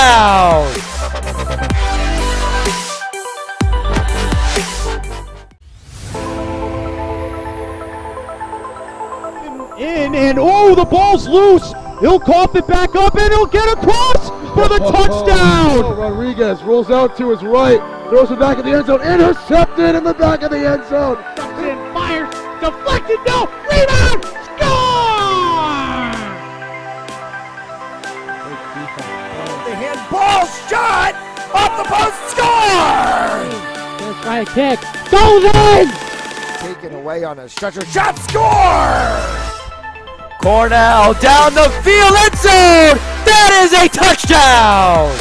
touchdown! In and oh, the ball's loose. He'll cough it back up and he'll get across for the touchdown. Rodriguez rolls out to his right, throws it back in the end zone, intercepted in the back of the end zone. And fires, deflected, no, rebound, score! The handball shot off the post, score! Gonna try a kick, goes in! Taken away on a stretcher, shot, score! Cornell down the field, end zone! That is a touchdown!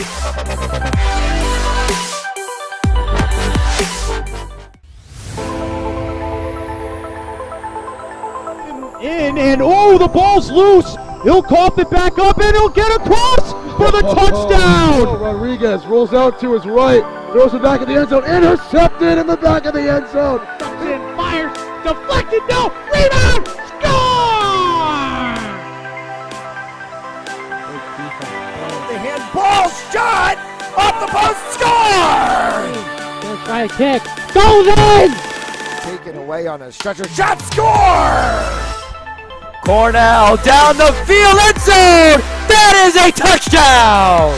In and oh, the ball's loose. He'll cough it back up and he'll get across for the touchdown. Rodriguez rolls out to his right, throws it back in the end zone, intercepted in the back of the end zone. And fires, deflected, no, rebound, score! The handball shot off the post, score! Gonna try a kick, goes in! Taken away on a stretcher, shot, score! Cornell down the field, end zone! That is a touchdown!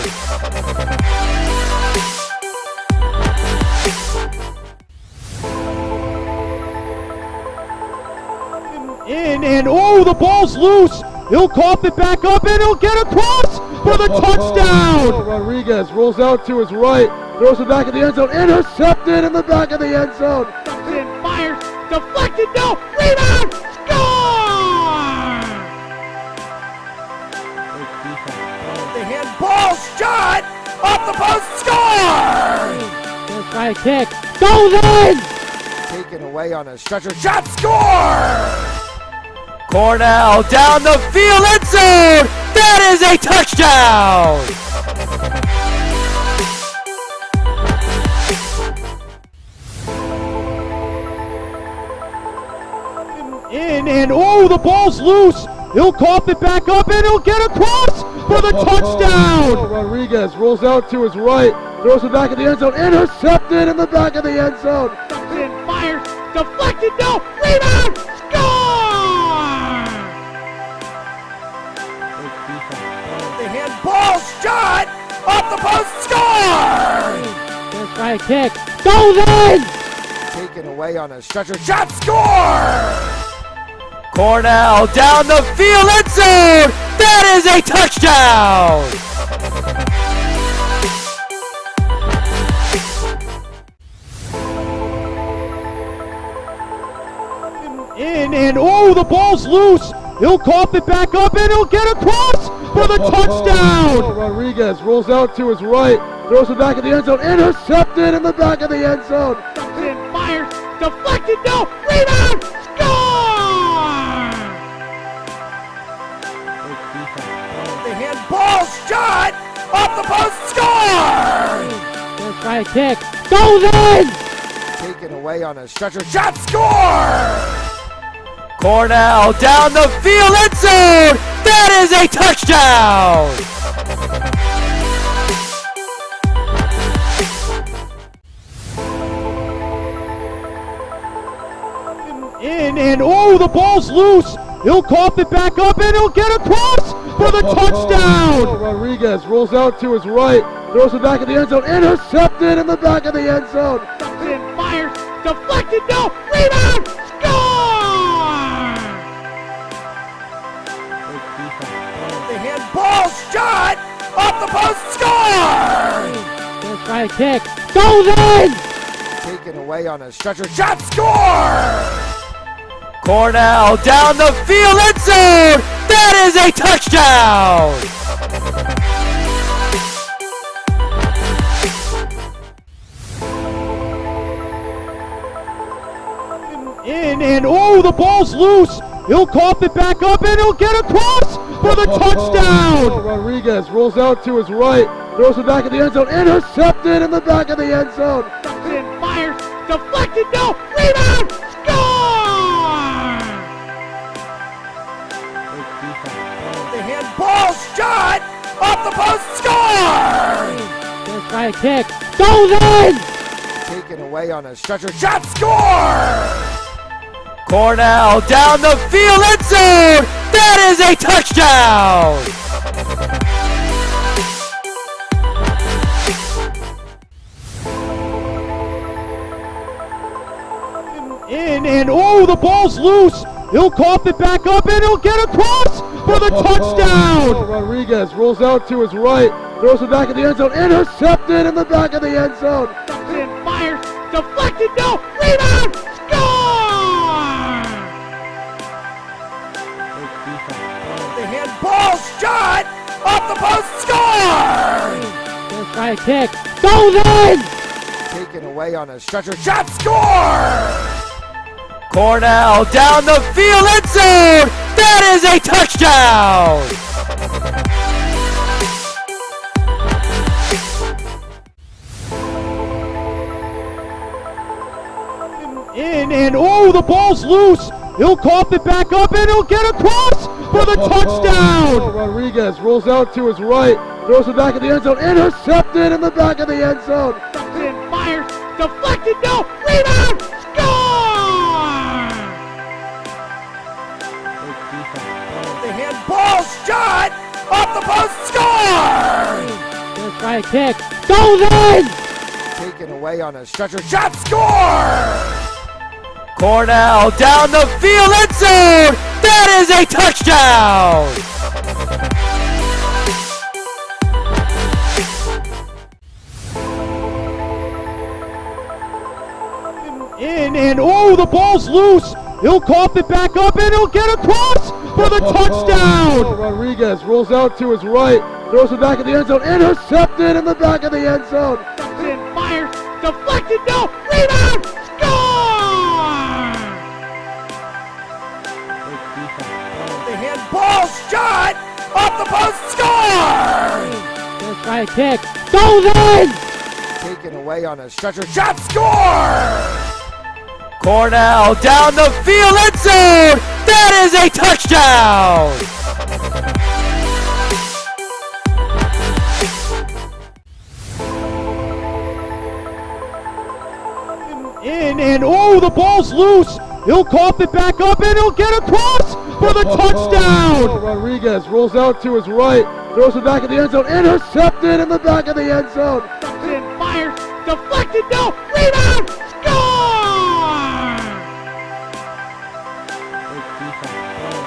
In and oh, the ball's loose. He'll cough it back up and he'll get across for the touchdown. Rodriguez rolls out to his right, throws it back in the end zone, intercepted in the back of the end zone. And fires, deflected, no, rebound, score! The handball shot off the post, score! Gonna try a kick, goes in! Taken away on a stretcher, shot, score! Cornell down the field, end zone! That is a touchdown! In and oh, the ball's loose. He'll cough it back up and he'll get across for the touchdown. Rodriguez rolls out to his right, throws it back in the end zone, intercepted in the back of the end zone. And fires, deflected, no, rebound, score! The handball shot off the post, score! Gonna try a kick, goes in! Taken away on a stretcher, shot, score! Cornell down the field, end zone! That is a touchdown! In and oh, the ball's loose. He'll cough it back up and he'll get across for the touchdown. Rodriguez rolls out to his right, throws it back in the end zone, intercepted in the back of the end zone. And fires, deflected, no, rebound, score! The handball shot off the post, score! Gonna try a kick, goes in! Taken away on a stretcher, shot, score! Cornell down the field, end zone! That is a touchdown! In and oh, the ball's loose. He'll cough it back up and he'll get across for the touchdown. Rodriguez rolls out to his right, throws it back in the end zone, intercepted in the back of the end zone. And fires, deflected, no, rebound, score! The handball shot off the post, score! Gonna try a kick, goes in! Taken away on a stretcher, shot, score! Cornell down the field, end zone! That is a touchdown! In and oh, the ball's loose. He'll cough it back up and he'll get across for the touchdown. Rodriguez rolls out to his right, throws it back in the end zone, intercepted in the back of the end zone. And fires, deflected, no, rebound, score! The handball shot off off the post, score! First try kick, goes in! Taken away on a stretcher, shot, score! Cornell down the field, end zone! That is a touchdown! In and oh, the ball's loose. He'll cough it back up and he'll get across for the touchdown. Rodriguez rolls out to his right, throws it back in the end zone, intercepted in the back of the end zone. And fires, deflected, no, rebound, score! The handball shot off the post, score! First try kick, goes in! Taken away on a stretcher, shot, score! Cornell down the field, end zone! That is a touchdown! In and oh, the ball's loose. He'll cough it back up and he'll get across for the touchdown. Rodriguez rolls out to his right, throws it back in the end zone, intercepted in the back of the end zone. And fires, deflected, no, rebound, score! The handball shot off the post, score! First try kick, goes in! Taken away on a stretcher, shot, score! Cornell down the field, end zone! That is a touchdown! In and oh, the ball's loose. He'll cough it back up and he'll get across for the touchdown. Rodriguez rolls out to his right, throws it back in the end zone, intercepted in the back of the end zone. And fires, deflected, no, rebound, score! The handball shot off the post, score! First try kick, goes in! Taken away on a stretcher, shot, score! Cornell down the field, end zone! That is a touchdown! In and oh, the ball's loose. He'll cough it back up and he'll get across for the touchdown. Rodriguez rolls out to his right, throws it back in the end zone, intercepted in the back of the end zone. And fires, deflected, no, rebound, score!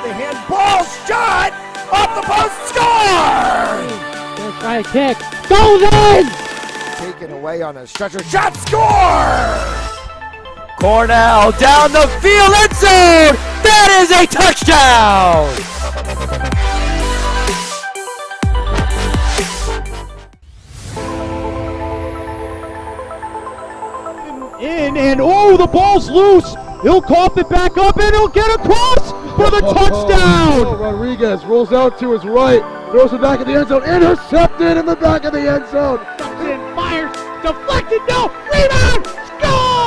The handball shot off the post, score! First try kick, goes in! Taken away on a stretcher, shot, score! Cornell down the field, end zone! That is a touchdown! In and oh, the ball's loose. He'll cough it back up and he'll get across for the touchdown. Rodriguez rolls out to his right, throws it back in the end zone, intercepted in the back of the end zone. And fires, deflected, no, rebound, score!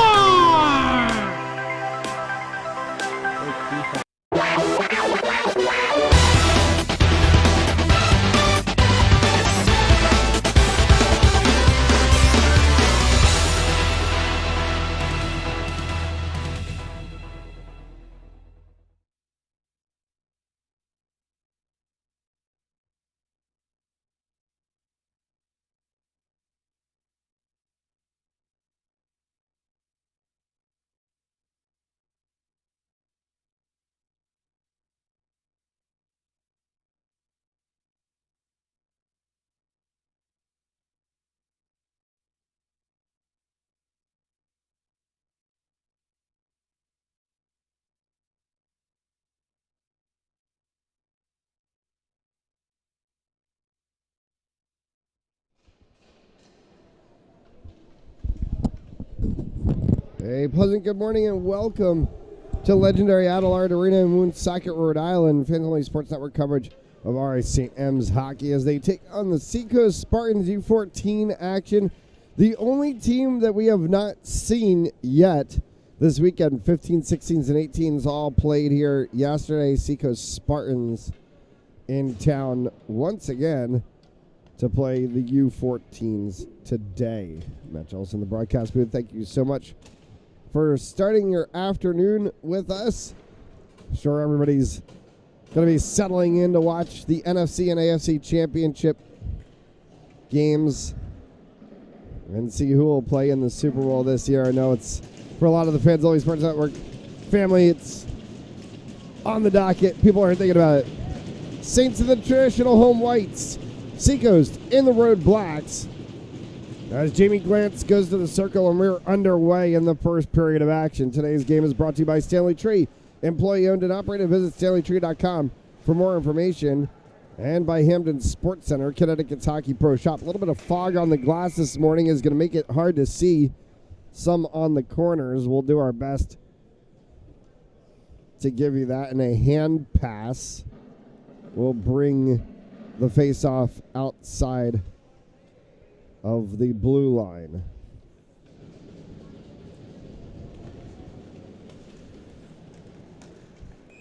A pleasant good morning and welcome to legendary Adelard Arena in Woonsocket, Rhode Island. Family Sports Network coverage of RA St. M's hockey as they take on the Seacoast Spartans U14 action. The only team that we have not seen yet this weekend, 15, 16s, and 18s all played here yesterday. Seacoast Spartans in town once again. to play the U14s today. Matt Ellison in the broadcast booth. Thank you so much for starting your afternoon with us. I'm sure everybody's going to be settling in to watch the NFC and AFC championship games and see who will play in the Super Bowl this year. I know it's, for a lot of the Fans Only Sports Network family, it's on the docket. People aren't thinking about it. Saints in the traditional home whites. Seacoast in the road blacks. As Jamie Glantz goes to the circle, and we're underway in the first period of action. Today's game is brought to you by Stanley Tree. Employee owned and operated. Visit StanleyTree.com for more information. And by Hamden Sports Center, Connecticut's Hockey Pro Shop. A little bit of fog on the glass this morning is going to make it hard to see some on the corners. We'll do our best to give you that. And a hand pass will bring the face-off outside of the blue line.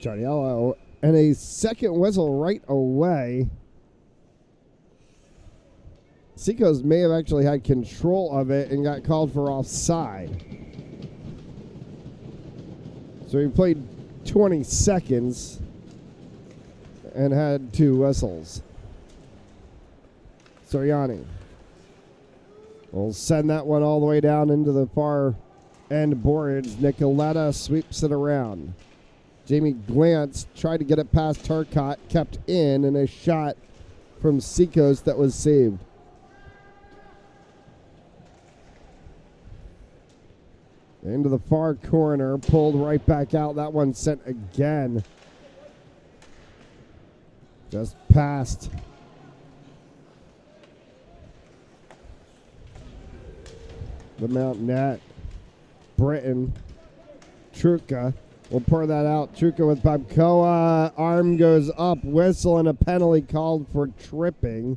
Jardiello, and a second whistle right away. Seacoast may have actually had control of it and got called for offside. So he played 20 seconds and had 2 whistles. Soriani will send that one all the way down into the far end boards. Nicoletta sweeps it around. Jamie Glantz tried to get it past Turcotte, kept in, and a shot from Seacoast that was saved. Into the far corner, pulled right back out. That one sent again. Just past the Mount net. Britton. Truca will pour that out. Truca with Babcoa. Arm goes up. Whistle and a penalty called for tripping.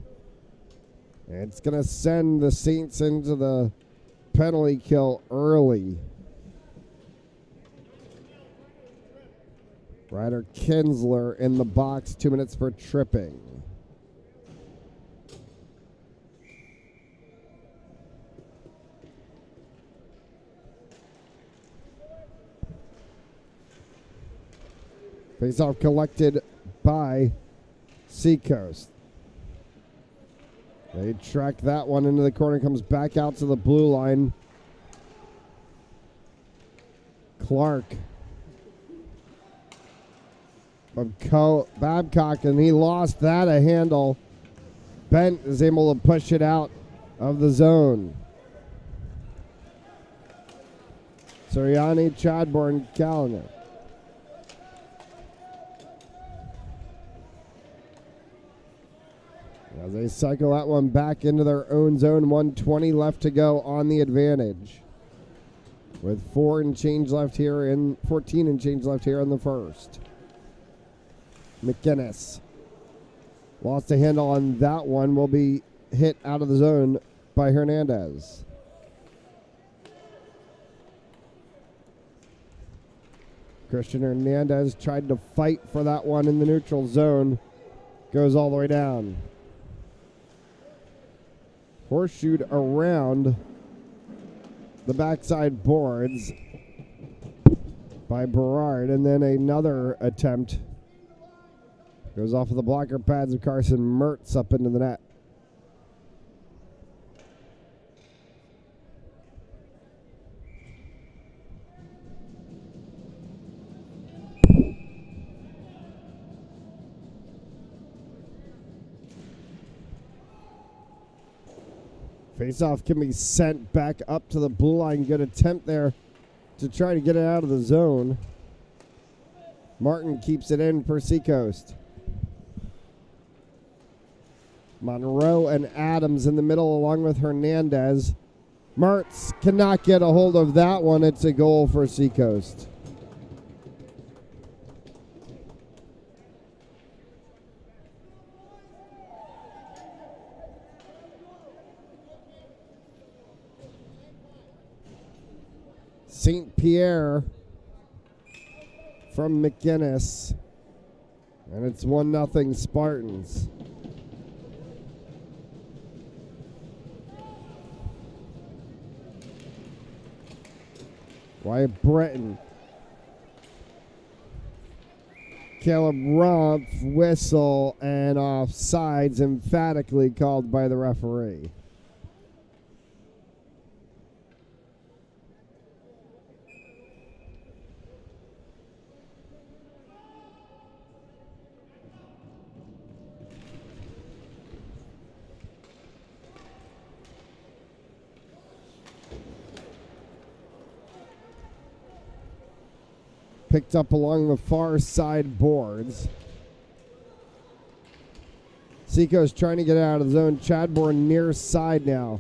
And it's going to send the Saints into the penalty kill early. Ryder Kinsler in the box. 2 minutes for tripping. Face-off collected by Seacoast. They track that one into the corner, comes back out to the blue line. Clark. Babcock, and he lost that a handle. Bent is able to push it out of the zone. Soriani, Chadbourne, Callender. As they cycle that one back into their own zone, 1:20 left to go on the advantage. With 14 and change left here in the first. McGinnis lost a handle on that one. Will be hit out of the zone by Hernandez. Christian Hernandez tried to fight for that one in the neutral zone. Goes all the way down. Horseshoed around the backside boards by Berard, and then another attempt goes off of the blocker pads of Carson Mertz up into the net. Faceoff can be sent back up to the blue line. Good attempt there to try to get it out of the zone. Martin keeps it in for Seacoast. Monroe and Adams in the middle along with Hernandez. Mertz cannot get a hold of that one. It's a goal for Seacoast. St. Pierre from McGinnis. And it's 1-0 Spartans. Wyatt Britton. Caleb Rumpf, whistle, and offsides emphatically called by the referee. Picked up along the far side boards. Seacoast trying to get out of the zone. Chadbourne near side now.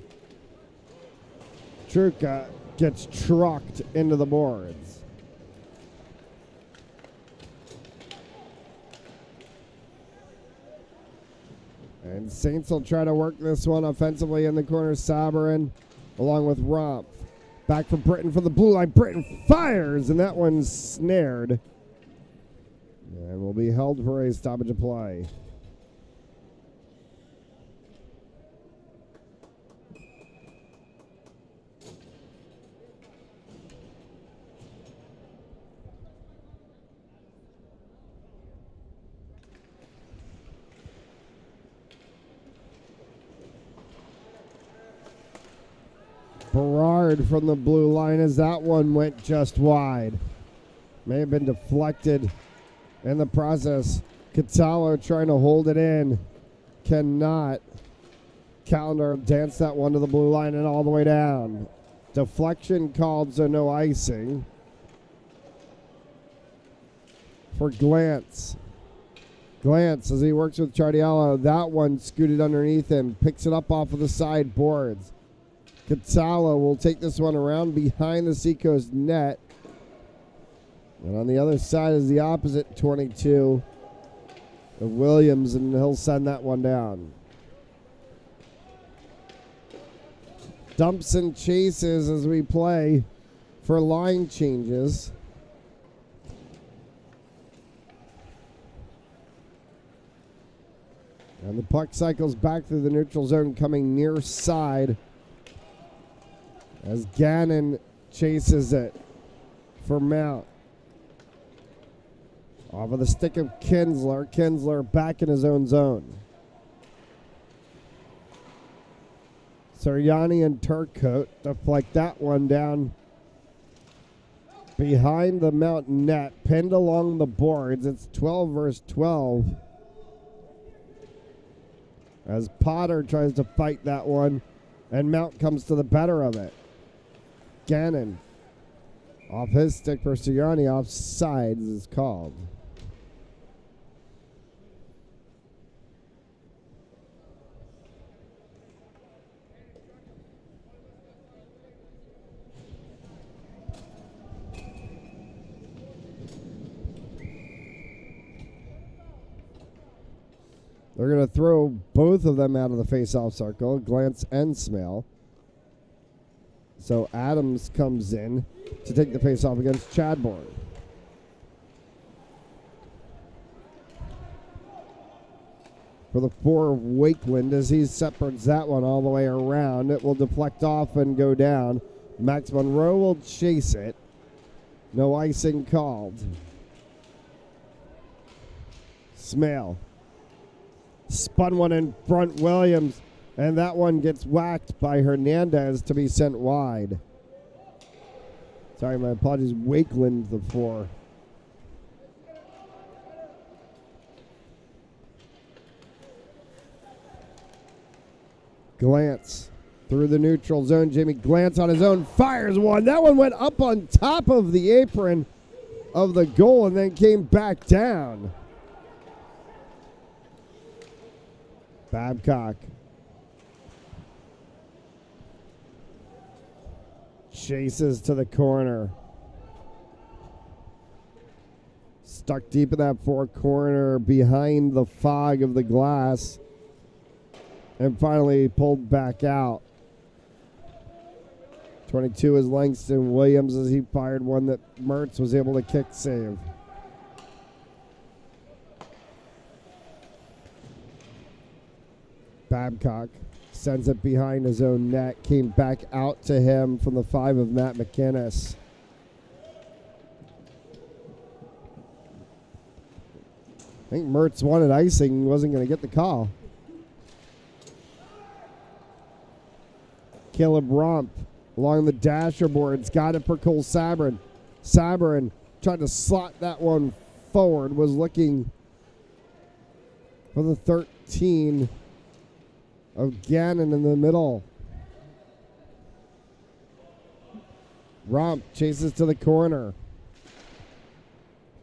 Truca gets trucked into the boards. And Saints will try to work this one offensively in the corner. Saberin along with Rumpf. Back for Britton from the blue line. Britton fires, and that one's snared. And will be held for a stoppage of play. Berard from the blue line as that one went just wide. May have been deflected in the process. Catalo trying to hold it in. Cannot. Callender danced that one to the blue line and all the way down. Deflection called, so no icing. For Glantz. Glantz as he works with Chardiello. That one scooted underneath him. Picks it up off of the side boards. Catala will take this one around behind the Seacoast net. And on the other side is the opposite 22 of Williams, and he'll send that one down. Dumps and chases as we play for line changes. And the puck cycles back through the neutral zone, coming near side as Gannon chases it for Mount. Off of the stick of Kinsler. Kinsler back in his own zone. Sirianni and Turcotte deflect that one down behind the Mount net, pinned along the boards. It's 12 versus 12. As Potter tries to fight that one, and Mount comes to the better of it. Gannon off his stick for Sirianni, offsides is called. They're going to throw both of them out of the face-off circle, Glantz and Smale. So Adams comes in to take the face-off against Chadbourne. For the 4 of Wakeland as he separates that one all the way around. It will deflect off and go down. Max Monroe will chase it. No icing called. Smale. Spun one in front, Williams. And that one gets whacked by Hernandez to be sent wide. Sorry, my apologies. Wakeland, the 4. Glantz through the neutral zone. Jamie Glantz on his own fires one. That one went up on top of the apron of the goal and then came back down. Babcock chases to the corner. Stuck deep in that 4 corner behind the fog of the glass. And finally pulled back out. 22 is Langston Williams as he fired one that Mertz was able to kick save. Babcock sends it behind his own net. Came back out to him from the 5 of Matt McInnes. think Mertz wanted icing, wasn't going to get the call. Caleb Romp along the dasher boards, got it for Cole Sabrin. Sabrin tried to slot that one forward, was looking for the 13 of Gannon in the middle. Romp chases to the corner.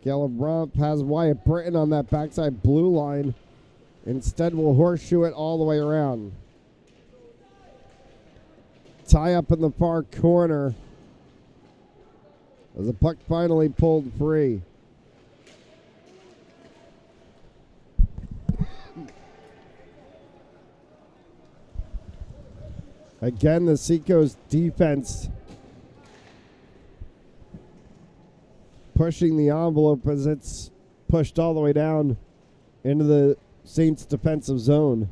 Caleb Romp has Wyatt Britton on that backside blue line. Instead, will horseshoe it all the way around. Tie up in the far corner as the puck finally pulled free. Again, the Seacoast defense pushing the envelope as it's pushed all the way down into the Saints defensive zone.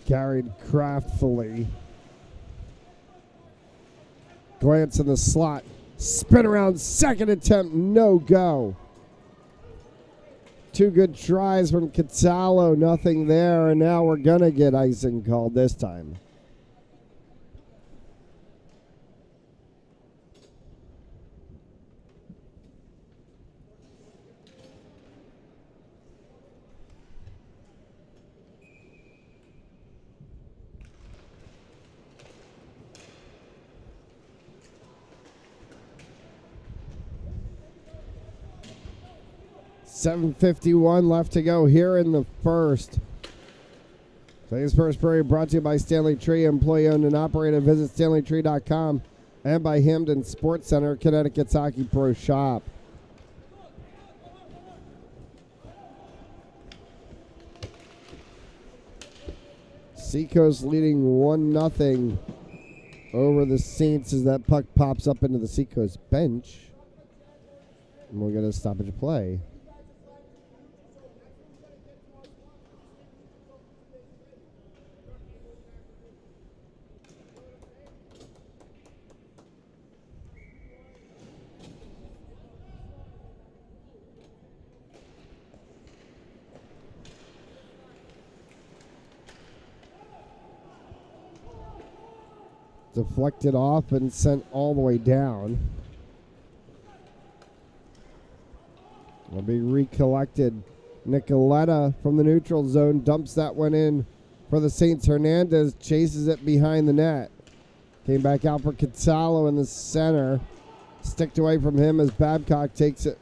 Carried craftfully. Glance in the slot. Spin around, second attempt, no go. Two good tries from Catalo, nothing there, and now we're going to get icing called this time. .751 left to go here in the first. Today's first period brought to you by Stanley Tree, employee owned and operated. Visit StanleyTree.com and by Hamden Sports Center, Connecticut's Hockey Pro Shop. Seacoast leading 1-0 over the Saints as that puck pops up into the Seacoast bench. And we'll get a stoppage of play. Deflected off and sent all the way down. Will be recollected. Nicoletta from the neutral zone dumps that one in for the Saints. Hernandez chases it behind the net. Came back out for Catalo in the center. Sticked away from him as Babcock takes it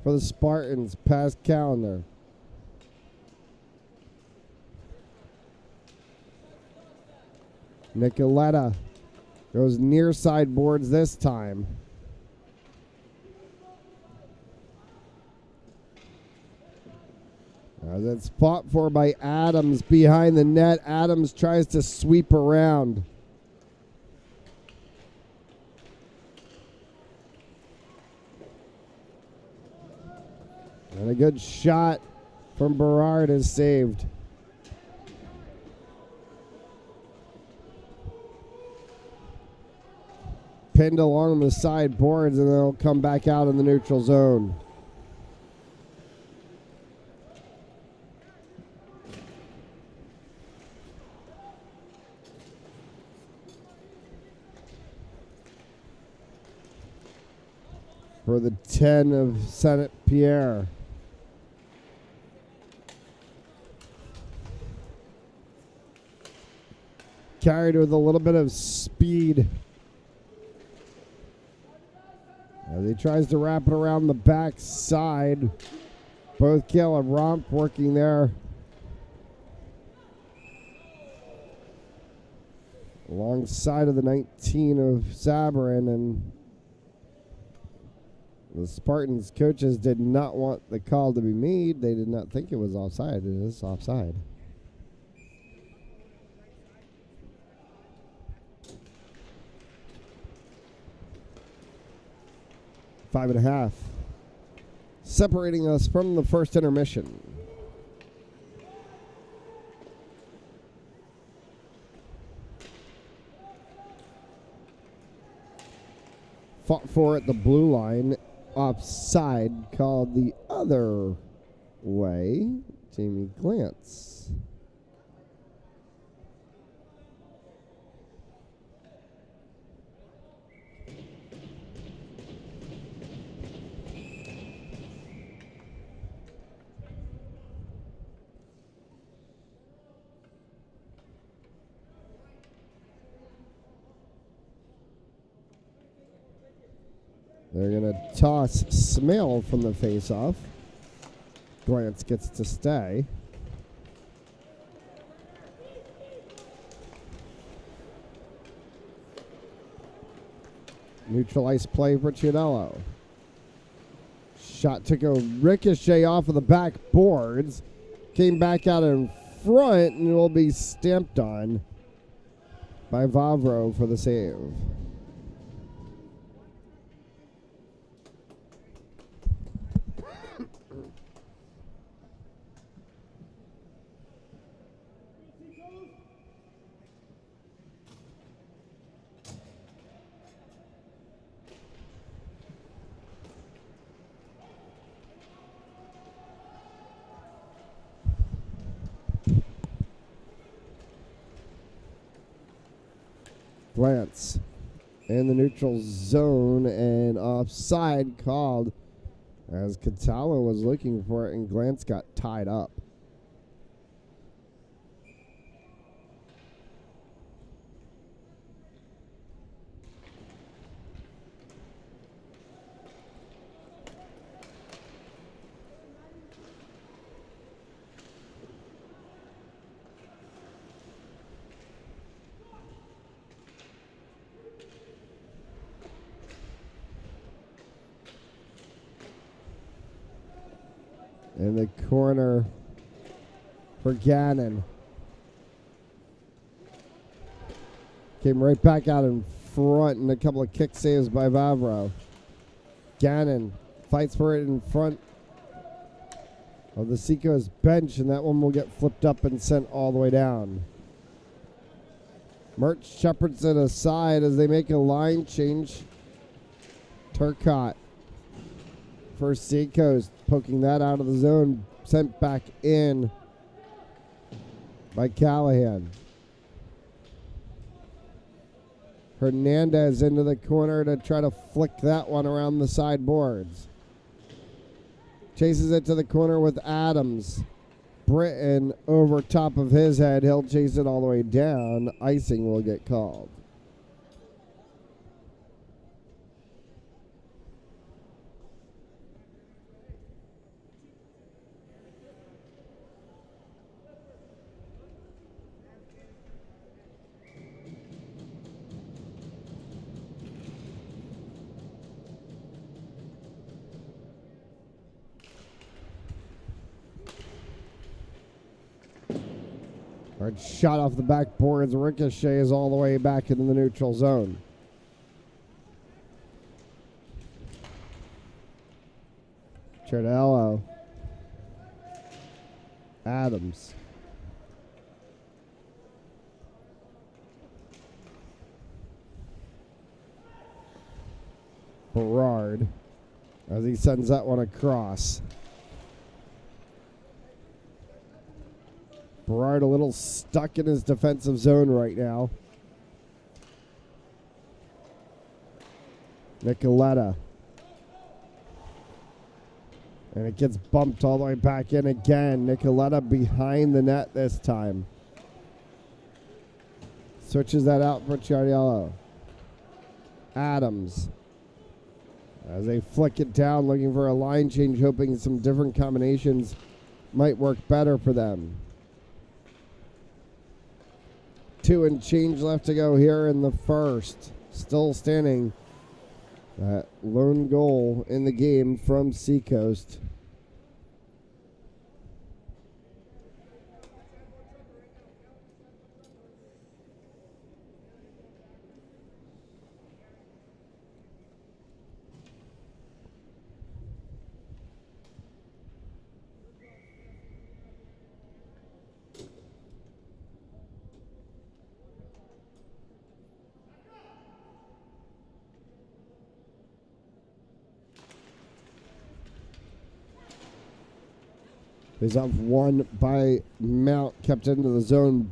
for the Spartans past Callender. Nicoletta goes near side boards this time. That's fought for by Adams behind the net. Adams tries to sweep around. And a good shot from Berard is saved. Pinned along the side boards, and they'll come back out in the neutral zone. For the 10 of Saint Pierre. Carried with a little bit of speed. As he tries to wrap it around the back side. Both Caleb Romp working there. Alongside of the 19 of Sabrin, and the Spartans coaches did not want the call to be made. They did not think it was offside. It is offside. Five and a half, separating us from the first intermission. fought for at the blue line. Offside called the other way. Jamie Glantz. They're going to toss Smale from the faceoff. Glantz gets to stay. Neutral ice play for Chianello. Shot took a ricochet off of the backboards. Came back out in front and will be stamped on by Vavro for the save. Glantz in the neutral zone and offside called as Katawa was looking for it and Glantz got tied up. In the corner for Gannon. Came right back out in front and a couple of kick saves by Vavro. Gannon fights for it in front of the Seacoast bench, and that one will get flipped up and sent all the way down. Mert shepherds it aside as they make a line change. Turcotte for Seacoast, poking that out of the zone, sent back in by Callahan. Hernandez into the corner to try to flick that one around the sideboards. Chases it to the corner with Adams. Britton over top of his head. He'll chase it all the way down. Icing will get called. Hard shot off the backboards. Ricochet is all the way back into the neutral zone. Chiardello. Adams. Berard as he sends that one across. Berard a little stuck in his defensive zone right now. Nicoletta. And it gets bumped all the way back in again. Nicoletta behind the net this time. Switches that out for Chiardello. Adams. As they flick it down, looking for a line change, hoping some different combinations might work better for them. 2 and change left to go here in the first. Still standing. That lone goal in the game from Seacoast. He's up one by Mount, kept into the zone.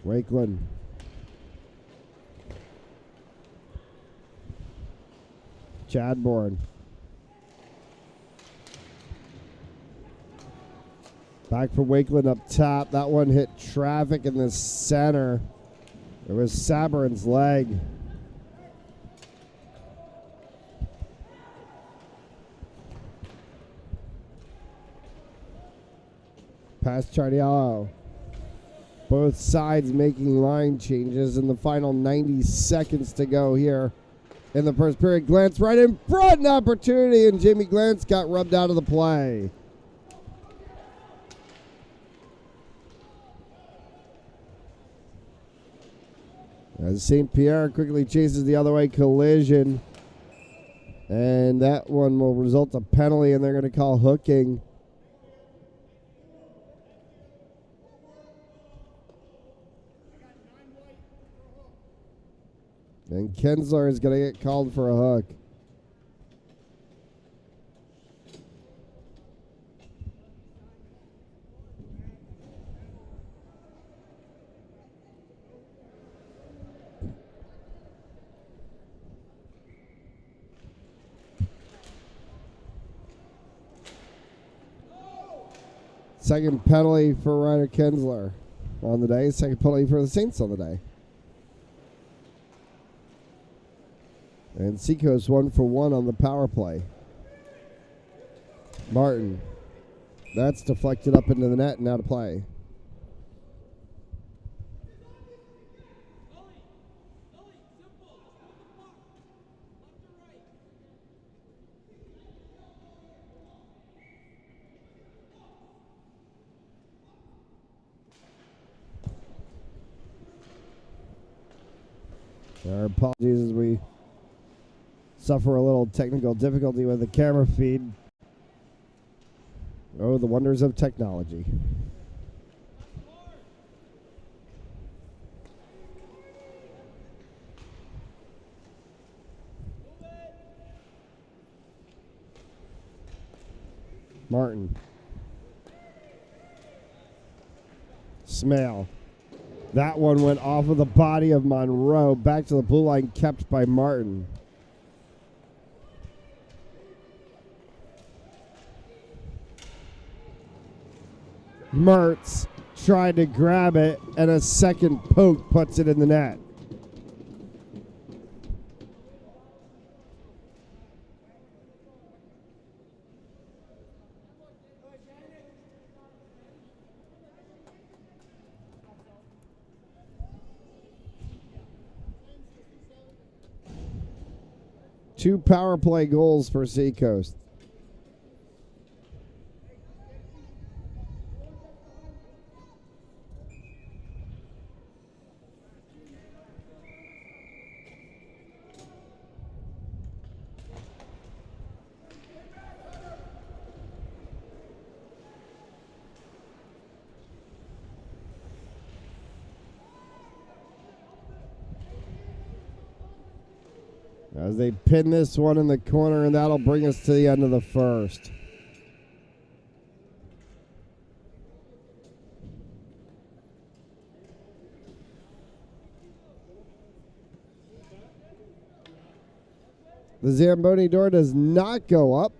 Wakeland. Chadbourne. Back for Wakeland up top. That one hit traffic in the center. It was Saberin's leg. Past Chardiello. Both sides making line changes in the final 90 seconds to go here in the first period. Glantz right in front, an opportunity, and Jamie Glantz got rubbed out of the play. As St. Pierre quickly chases the other way, collision. And that one will result a penalty, and they're going to call hooking. And Kensler is going to get called for a hook. Second penalty for Ryder Kensler on the day. Second penalty for the Saints on the day. And Seacoast 1 for 1 on the power play. Martin. That's deflected up into the net and out of play. Our apologies as we suffer a little technical difficulty with the camera feed. Oh, the wonders of technology. Martin. Smale. That one went off of the body of Monroe. Back to the blue line, kept by Martin. Mertz tried to grab it, and a second poke puts it in the net. Two power play goals for Seacoast. As they pin this one in the corner, and that'll bring us to the end of the first. The Zamboni door does not go up.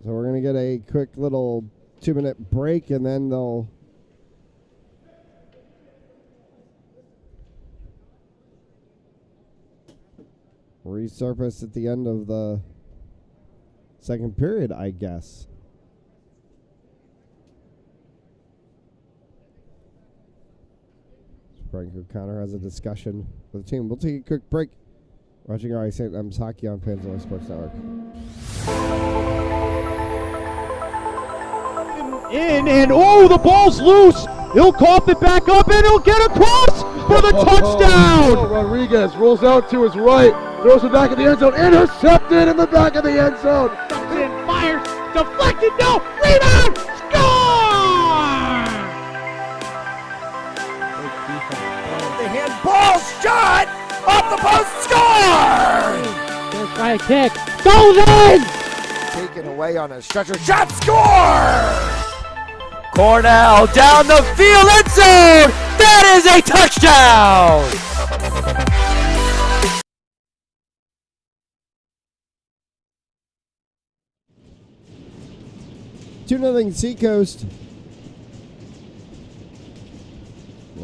So we're going to get a quick little 2-minute break, and then they'll resurface at the end of the second period, I guess. Frank O'Connor has a discussion with the team. We'll take a quick break. Watching RI St. M's hockey on Fans Sports Network. And oh, the ball's loose. He'll cough it back up, and he'll get across for the touchdown. Rodriguez rolls out to his right, throws it back in the end zone, intercepted in the back of the end zone. Comes in, fires, deflected, no, rebound, score! The handball shot off the post, score! High kick. Goes in! Taken away on a stretcher. Shot score! Cornell down the field, end zone! That is a touchdown! 2-0 Seacoast.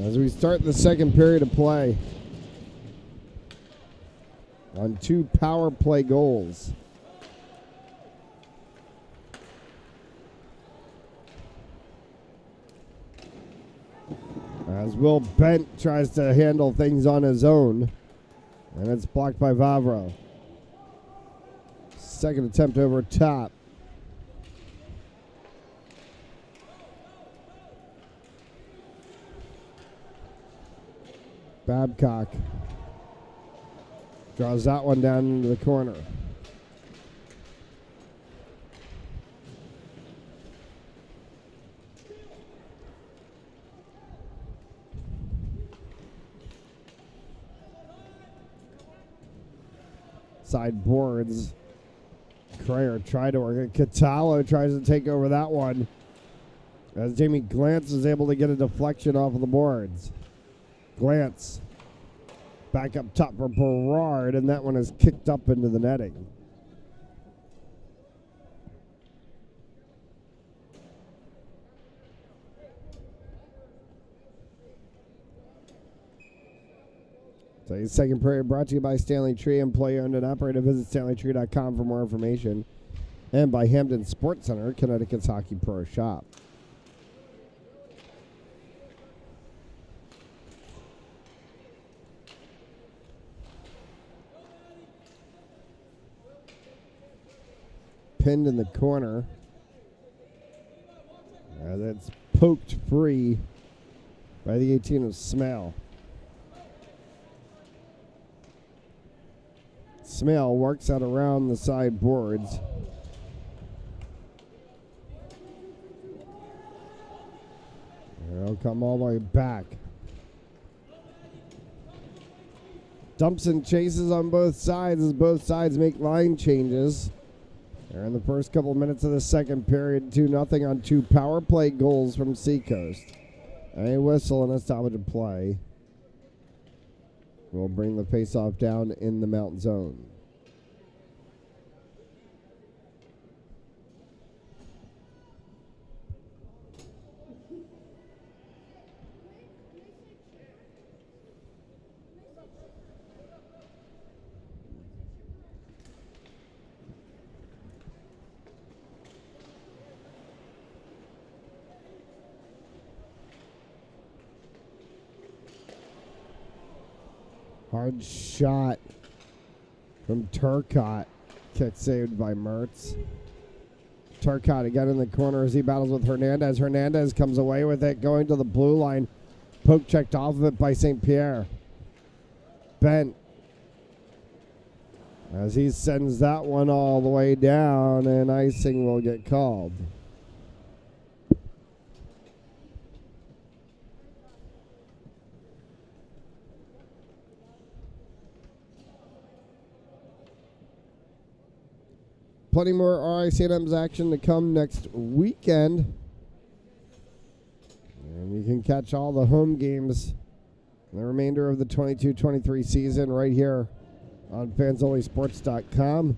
As we start the second period of play on 2 power play goals. As Will Bent tries to handle things on his own, and it's blocked by Vavro. Second attempt over top. Babcock draws that one down into the corner. Sideboards. Crayer tried to work it. Catalo tries to take over that one, as Jamie Glantz is able to get a deflection off of the boards. Glantz back up top for Berard, and that one is kicked up into the netting. Today's second period brought to you by Stanley Tree, employee owned and operated. Visit StanleyTree.com for more information. And by Hampton Sports Center, Connecticut's Hockey Pro Shop. Pinned in the corner. That's poked free by the 18 of Smale. Smale works out around the sideboards. They'll come all the way back. Dumps and chases on both sides as both sides make line changes. They're in the first couple minutes of the second period, 2-0 on 2 power play goals from Seacoast. A whistle and a stoppage of play will bring the faceoff down in the Mount Zone. Hard shot from Turcotte. Kick saved by Mertz. Turcotte again in the corner as he battles with Hernandez. Hernandez comes away with it, going to the blue line. Poke checked off of it by St. Pierre. Bent as he sends that one all the way down, and icing will get called. Plenty more RICM's action to come next weekend. And you can catch all the home games and the remainder of the 22-23 season right here on fansonlysports.com.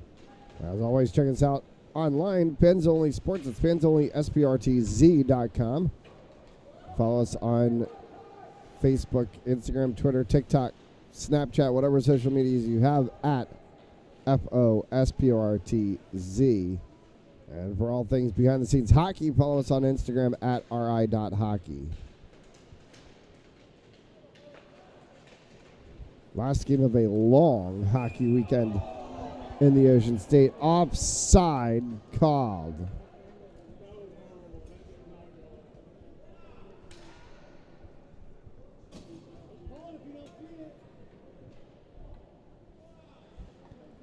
As always, check us out online, Fans Only Sports. It's fansonlysprtz.com. Follow us on Facebook, Instagram, Twitter, TikTok, Snapchat, whatever social medias you have at FOSPORTZ. And for all things behind the scenes hockey, follow us on Instagram at ri.hockey. Last game of a long hockey weekend in the Ocean State. Offside called.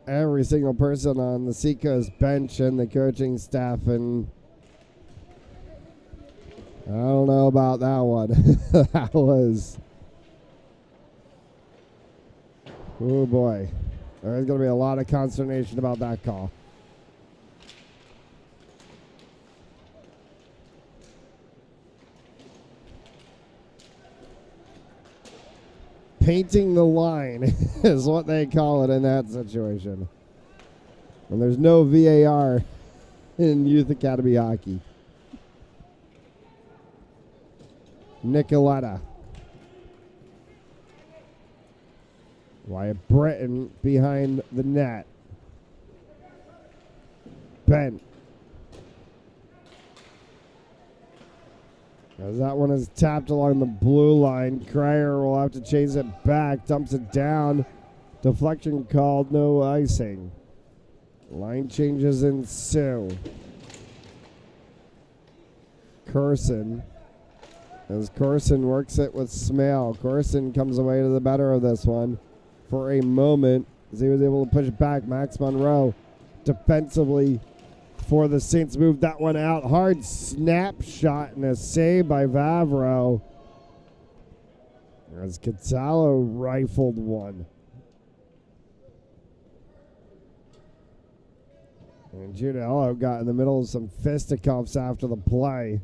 Every single person on the Seacoast bench and the coaching staff, and I don't know about that one. That was, oh boy. There's going to be a lot of consternation about that call. Painting the line is what they call it in that situation. And there's no VAR in Youth Academy hockey. Nicoletta. Wyatt Britton behind the net. Bent. As that one is tapped along the blue line, Cryer will have to chase it back, dumps it down. Deflection called, no icing. Line changes ensue. Corson. As Corson works it with Smale. Corson comes away to the better of this one for a moment as he was able to push it back. Max Monroe defensively for the Saints moved that one out. Hard snapshot and a save by Vavro. As Catallo rifled one. And Giudiello got in the middle of some fisticuffs after the play.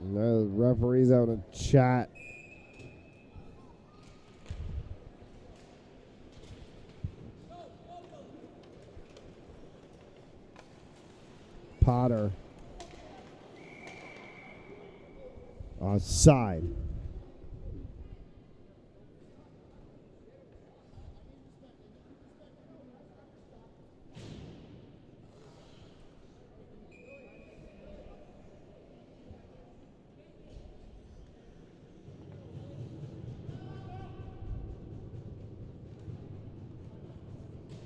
And the referee's out in a chat. Potter. Offside.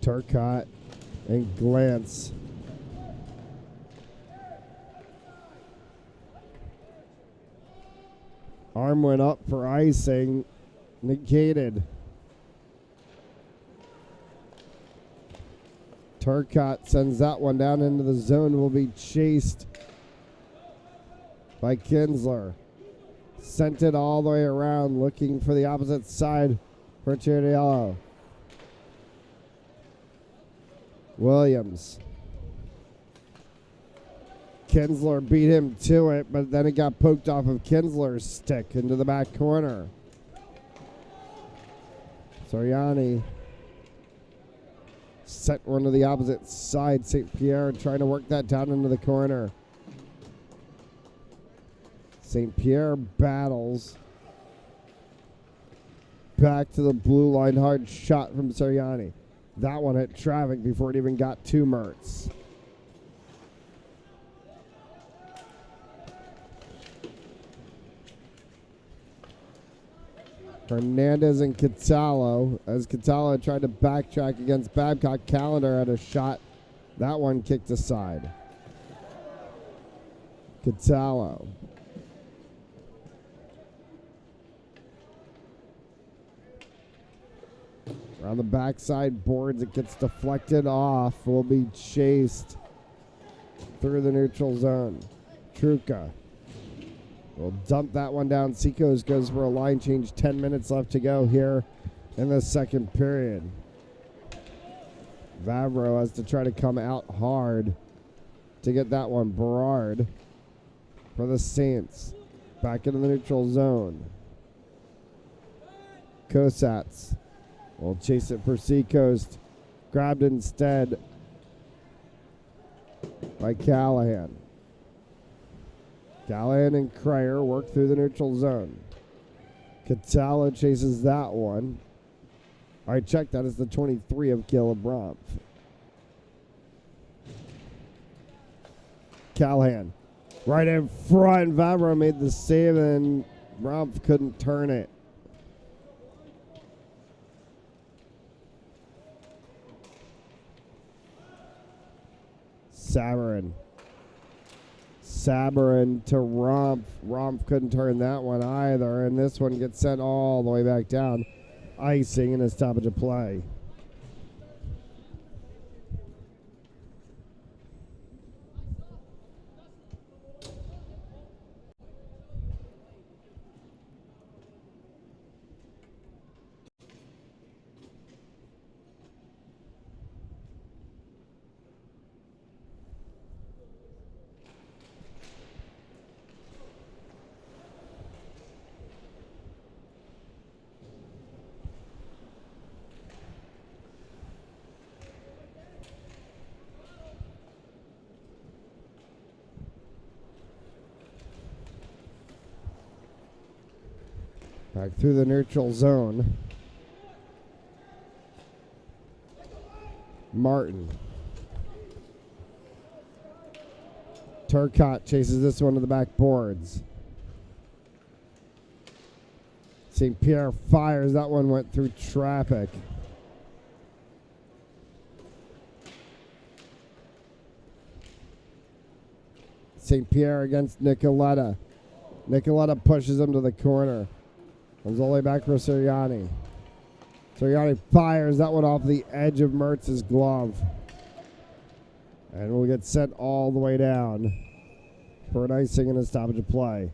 Turcotte and Glance. Arm went up for icing. Negated. Turcotte sends that one down into the zone. Will be chased by Kinsler. Sent it all the way around, looking for the opposite side for Chiariello. Williams. Kinsler beat him to it, but then it got poked off of Kinsler's stick into the back corner. Soriani sent one to the opposite side. St. Pierre trying to work that down into the corner. St. Pierre battles. Back to the blue line. Hard shot from Soriani. That one hit traffic before it even got to Mertz. Hernandez and Catallo. As Catallo tried to backtrack against Babcock, Callender had a shot. That one kicked aside. Catallo. On the backside boards, it gets deflected off. Will be chased through the neutral zone. Truca will dump that one down. Seacoast goes for a line change. 10 minutes left to go here in the second period. Vavro has to try to come out hard to get that one. Berard for the Saints. Back into the neutral zone. Kosats will chase it for Seacoast. Grabbed instead by Callahan. Callahan and Cryer work through the neutral zone. Catallo chases that one. All right, check. That is the 23 of Caleb Rumpf. Callahan right in front. Vavro made the save, and Rumpf couldn't turn it. Sabarin to Rumpf. Rumpf couldn't turn that one either, and this one gets sent all the way back down. Icing and a stoppage of play. Back through the neutral zone. Martin. Turcotte chases this one to the back boards. St. Pierre fires. That one went through traffic. St. Pierre against Nicoletta. Nicoletta pushes him to the corner. Comes all the way back for Sirianni. Sirianni fires that one off the edge of Mertz's glove. And will get sent all the way down for an icing and a stoppage of play.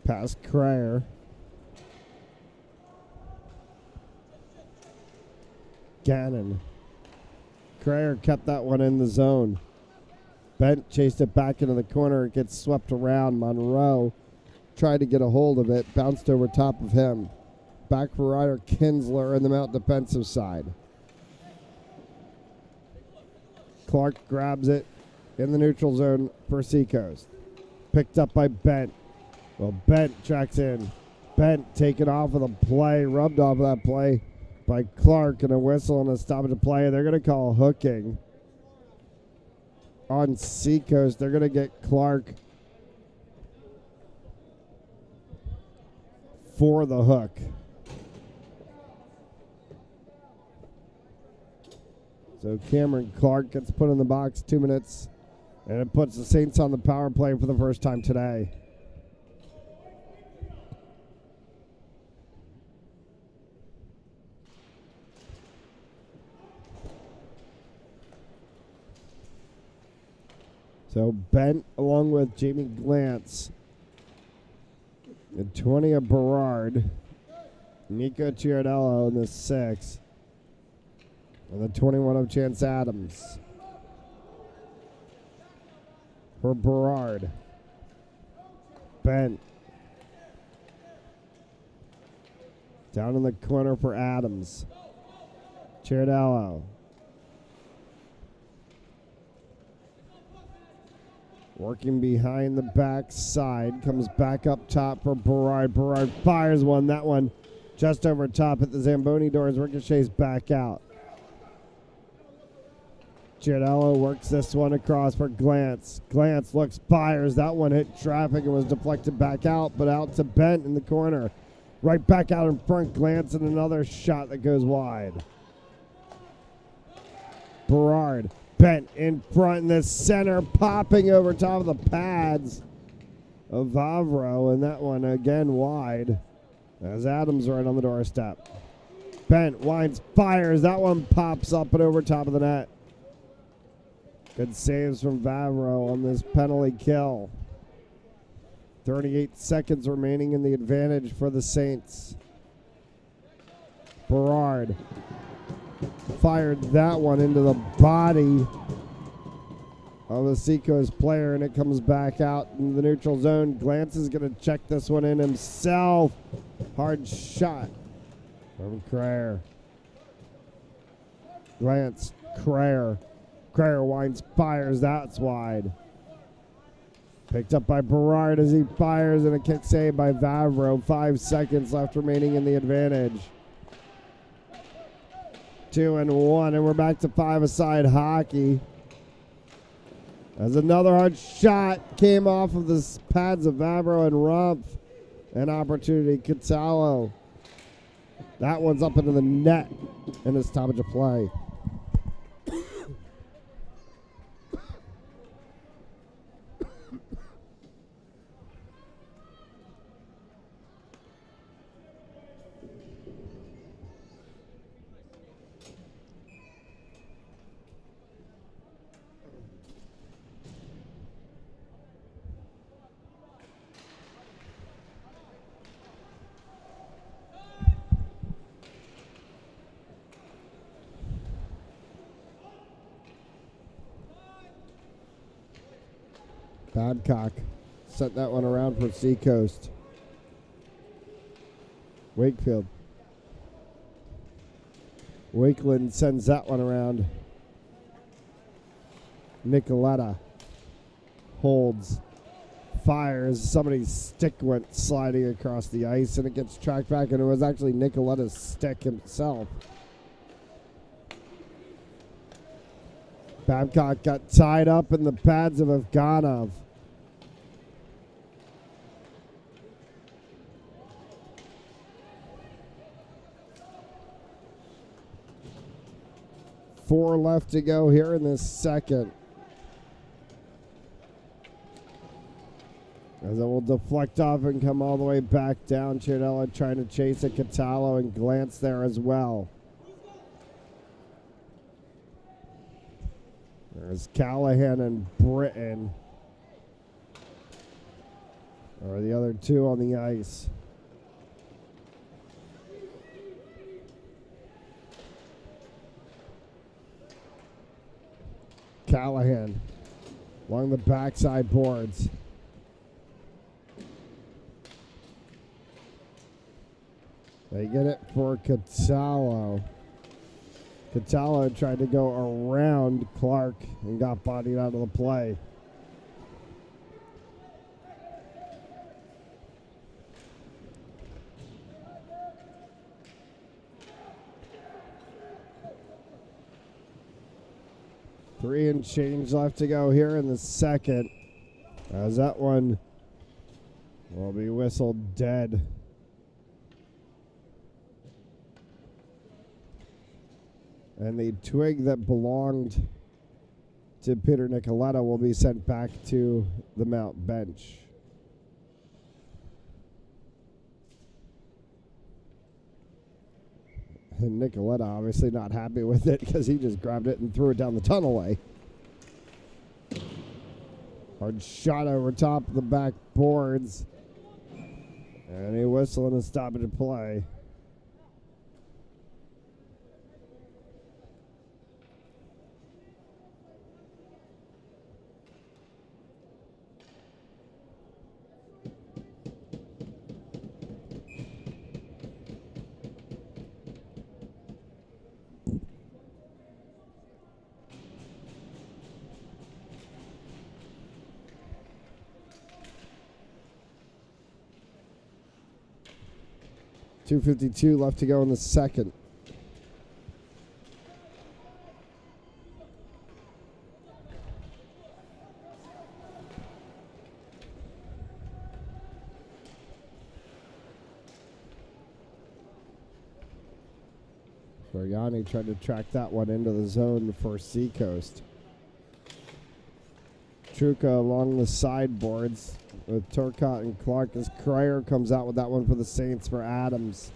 Past Cryer. Gannon. Cryer kept that one in the zone. Bent chased it back into the corner. It gets swept around. Monroe tried to get a hold of it. Bounced over top of him. Back for Ryder Kinsler in the Mount defensive side. Clark grabs it in the neutral zone for Seacoast. Picked up by Bent. Well, Bent tracks in. Bent taken off of the play, rubbed off of that play by Clark, and a whistle and a stoppage of play. They're going to call hooking on Seacoast. They're going to get Clark for the hook. So Cameron Clark gets put in the box, 2 minutes, and it puts the Saints on the power play for the first time today. So Bent along with Jamie Glantz, Antonia Berard, Nico Ciardello in the 6, and the 21 of Chance Adams. For Berard. Bent. Down in the corner for Adams. Ciardello. Working behind the back side. Comes back up top for Berard. Berard fires one. That one just over top at the Zamboni doors. Ricochets back out. Ciardello works this one across for Glantz. Glantz looks, fires. That one hit traffic and was deflected back out, but out to Bent in the corner. Right back out in front. Glantz and another shot that goes wide. Berard. Bent in front in the center, popping over top of the pads of Vavro, and that one again wide as Adams right on the doorstep. Bent winds, fires. That one pops up and over top of the net. Good saves from Vavro on this penalty kill. 38 seconds remaining in the advantage for the Saints. Berard fired that one into the body of a Seacoast player, and it comes back out in the neutral zone. Glantz is going to check this one in himself. Hard shot from Cryer. Glantz, Cryer. Cryer winds, fires. That's wide. Picked up by Berard as he fires, and a kick saved by Vavro. 5 seconds left remaining in the advantage. 2-1, and we're back to 5-a-side hockey. As another hard shot came off of the pads of Vavro and Rumpf. An opportunity, Catallo. That one's up into the net, and a stoppage of play. Babcock sent that one around for Seacoast. Wakefield. Wakeland sends that one around. Nicoletta holds, fires. Somebody's stick went sliding across the ice, and it gets tracked back, and it was actually Nicoletta's stick himself. Babcock got tied up in the pads of Afghanov. Four left to go here in this second. As it will deflect off and come all the way back down. Chiarella trying to chase it. Catallo and glance there as well. There's Callahan and Britton. Or the other two on the ice. Callahan along the backside boards. They get it for Catallo. Catallo tried to go around Clark and got bodied out of the play. Three and change left to go here in the second, as that one will be whistled dead. And the twig that belonged to Peter Nicoletta will be sent back to the Mount bench. And Nicoletta obviously not happy with it because he just grabbed it and threw it down the tunnelway. Hard shot over top of the back boards. And he whistling and stopping to play. .252 left to go in the second. Soriani tried to track that one into the zone for Seacoast. Truca along the sideboards with Turcotte and Clark as Cryer comes out with that one for the Saints for Adams.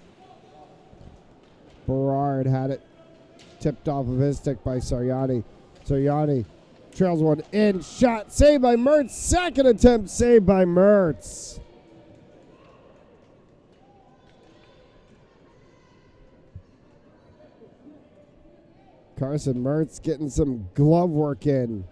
Berard had it tipped off of his stick by Soriani. Soriani trails one in, shot, saved by Mertz. Second attempt, saved by Mertz. Carson Mertz getting some glove work in.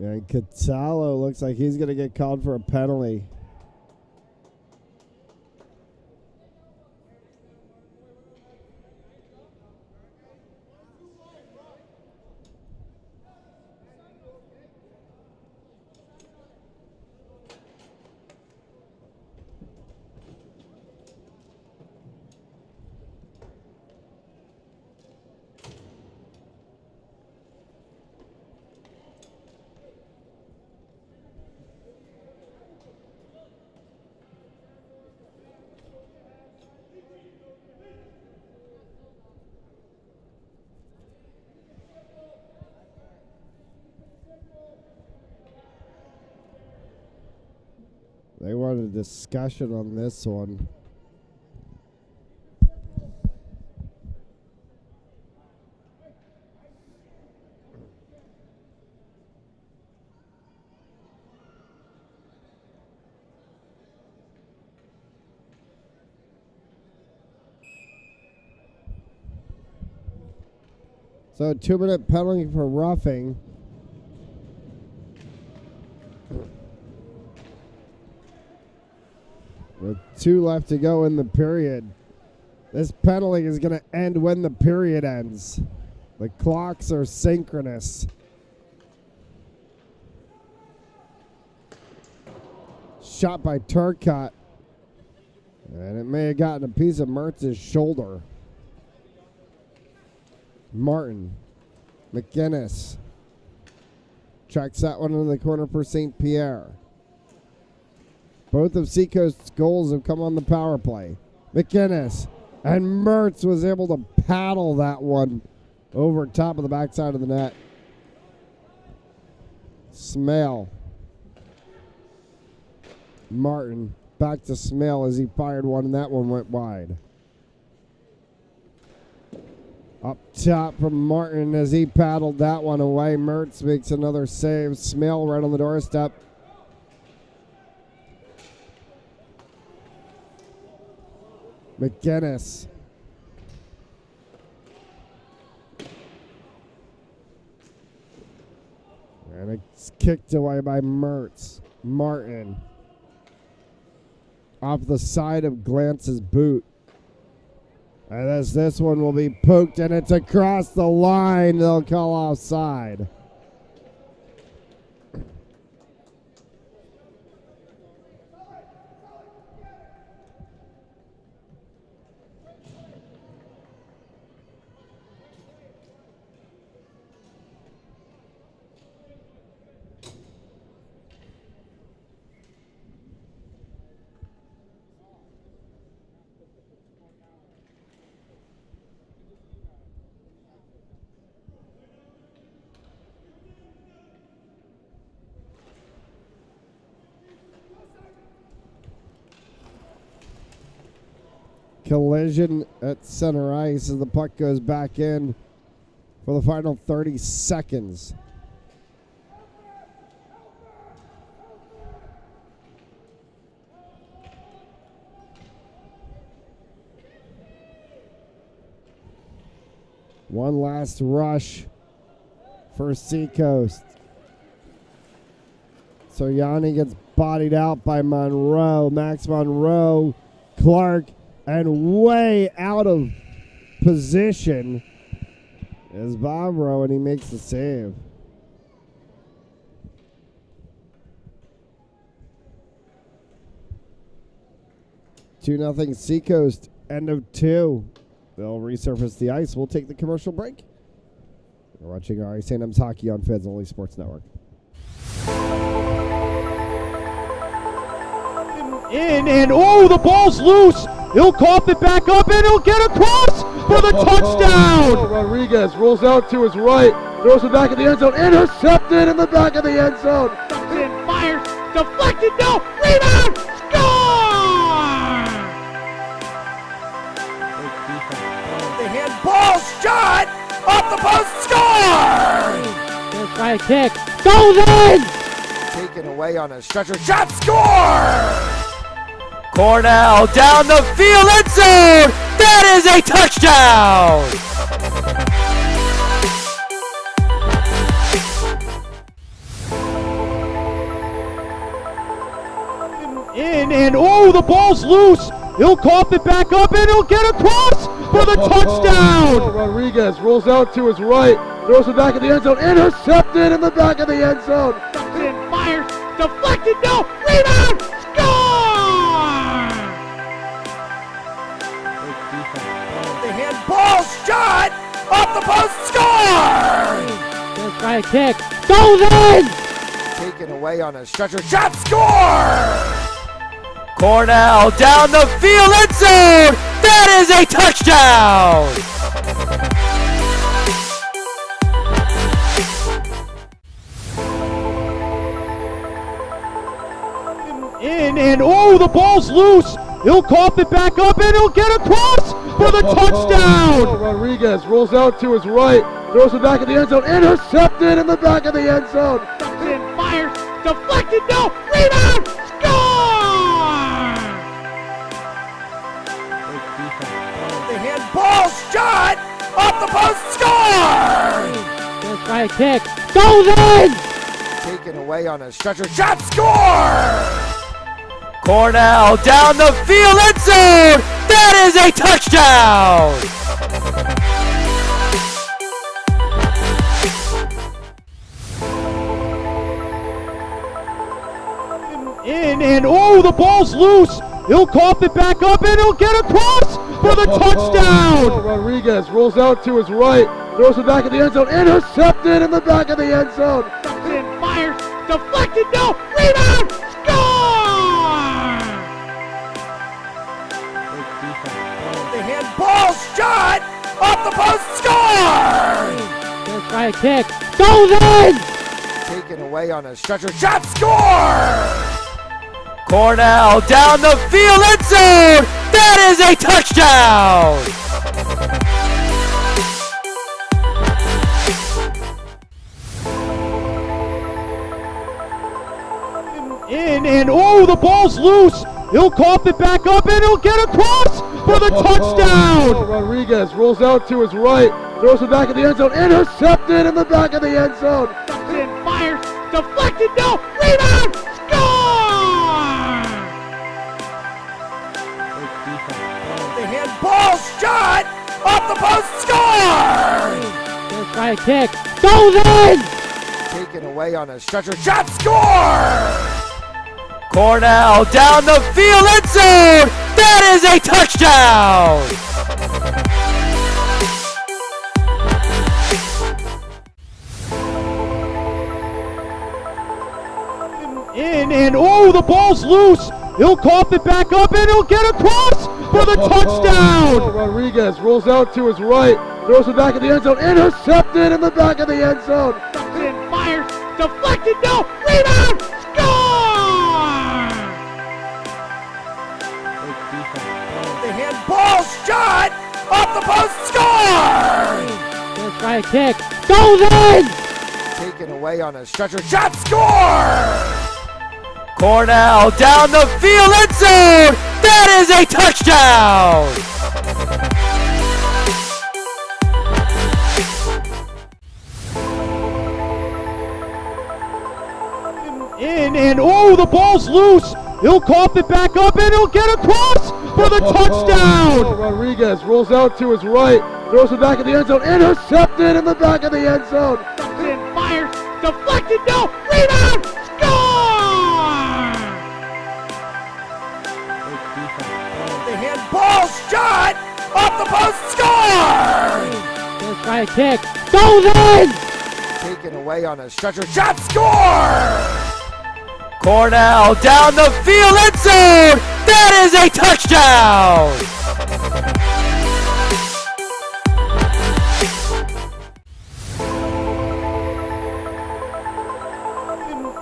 And Catallo looks like he's going to get called for a penalty. They want a discussion on this one. So a 2-minute penalty for roughing. With 2 left to go in the period. This penalty is going to end when the period ends. The clocks are synchronous. Shot by Turcotte. And it may have gotten a piece of Mertz's shoulder. Martin. McGinnis. Tracks that one into the corner for St. Pierre. Both of Seacoast's goals have come on the power play. McGinnis. And Mertz was able to paddle that one over top of the backside of the net. Smale. Martin. Back to Smale as he fired one, and that one went wide. Up top from Martin as he paddled that one away. Mertz makes another save. Smale right on the doorstep. McGinnis. And it's kicked away by Mertz. Martin. Off the side of Glance's boot. And as this one will be poked, and it's across the line. They'll call offside. Collision at center ice as the puck goes back in for the final 30 seconds. One last rush for Seacoast. So Yanni gets bodied out by Monroe. Max Monroe, Clark, and way out of position is Bobrow, and he makes the save. Two 0 Seacoast, end of 2. They'll resurface the ice. We'll take the commercial break. You're watching RA St. M's Hockey on Feds Only Sports Network. In, and oh, the ball's loose. He'll cough it back up, and he'll get across for the touchdown. Rodriguez rolls out to his right, throws it back in the end zone, intercepted in the back of the end zone. And fires, deflected, no, rebound, score! The handball shot off the post, score! Let's try a kick, goes in! Taken away on a stretcher shot, score! Cornell down the field, end zone! That is a touchdown! In, and oh, the ball's loose. He'll cough it back up, and he'll get across for the touchdown. Rodriguez rolls out to his right, throws it back in the end zone, intercepted in the back of the end zone. And fires, deflected, no, rebound, score! The handball shot off the post, score! Let's try a kick, goes in! Taken away on a stretcher shot, score! Cornell down the field, end zone! That is a touchdown! In, and oh, the ball's loose. He'll cough it back up, and he'll get across for the touchdown. Rodriguez rolls out to his right, throws it back in the end zone, intercepted in the back of the end zone. And fires, deflected, no, rebound, score! The handball shot off the post, score! Try kick. Goes in! Taken away on a stretcher. Shot score! Cornell down the field, end zone! That is a touchdown! In and oh, the ball's loose. He'll cough it back up and he'll get across for the touchdown. Rodriguez rolls out to his right, throws it back in the end zone, intercepted in the back of the end zone. And fires, deflected, no, rebound, score! The handball shot off the post, score! Gonna try a kick, goes in! Taken away on a stretcher. Shot score! Cornell down the field, end zone! That is a touchdown! In and oh, the ball's loose. He'll cough it back up and he'll get across for the touchdown. Rodriguez rolls out to his right, throws it back in the end zone, intercepted in the back of the end zone. And fires, deflected, no, rebound, score! The handball shot off the post, score! Gonna try a kick, goes in! Taken away on a stretcher. Shot score! Cornell down the field, end zone! That is a touchdown! In and oh, the ball's loose. He'll cough it back up and he'll get across for the touchdown. Rodriguez rolls out to his right, throws it back in the end zone, intercepted in the back of the end zone. And fires, deflected, no, rebound, score! The handball shot off the post, score! Gonna try a kick, goes in! Taken away on a stretcher. Shot score! Cornell down the field, end zone! That is a touchdown! In and oh, the ball's loose. He'll cough it back up and he'll get across for the touchdown. Rodriguez rolls out to his right, throws it back in the end zone, intercepted in the back of the end zone. And fires, deflected, no, rebound, score! The handball shot off the post, score! Gonna try a kick, goes in! Taken away on a stretcher. Shot score! Cornell down the field, end zone! That is a touchdown!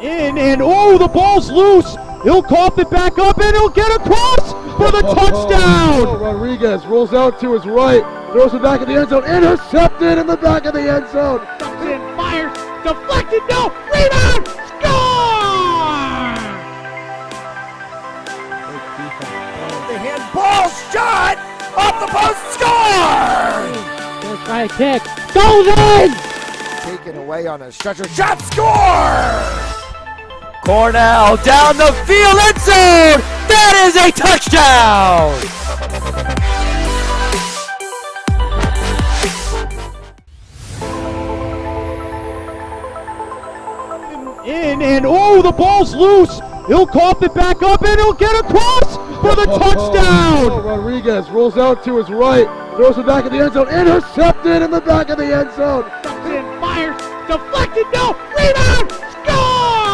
In and oh, the ball's loose. He'll cough it back up and he'll get across for the touchdown. Rodriguez rolls out to his right, throws it back in the end zone, intercepted in the back of the end zone. And fires, deflected, no, rebound, score! The handball shot off the post, score! Gonna try a kick, goes in! Taken away on a stretcher. Shot score! Cornell down the field, end zone! That is a touchdown! In and oh, the ball's loose. He'll cough it back up and he'll get across for the touchdown. Rodriguez rolls out to his right, throws it back in the end zone, intercepted in the back of the end zone. And fires, deflected, no, rebound, score!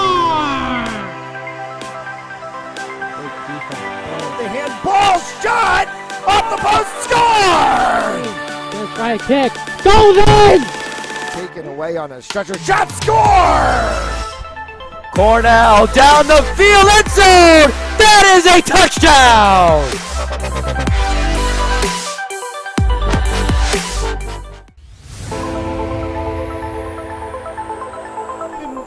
The handball shot off the post, score! Gonna try a kick, goes in! Taken away on a stretcher. Shot score! Cornell down the field, end zone! That is a touchdown!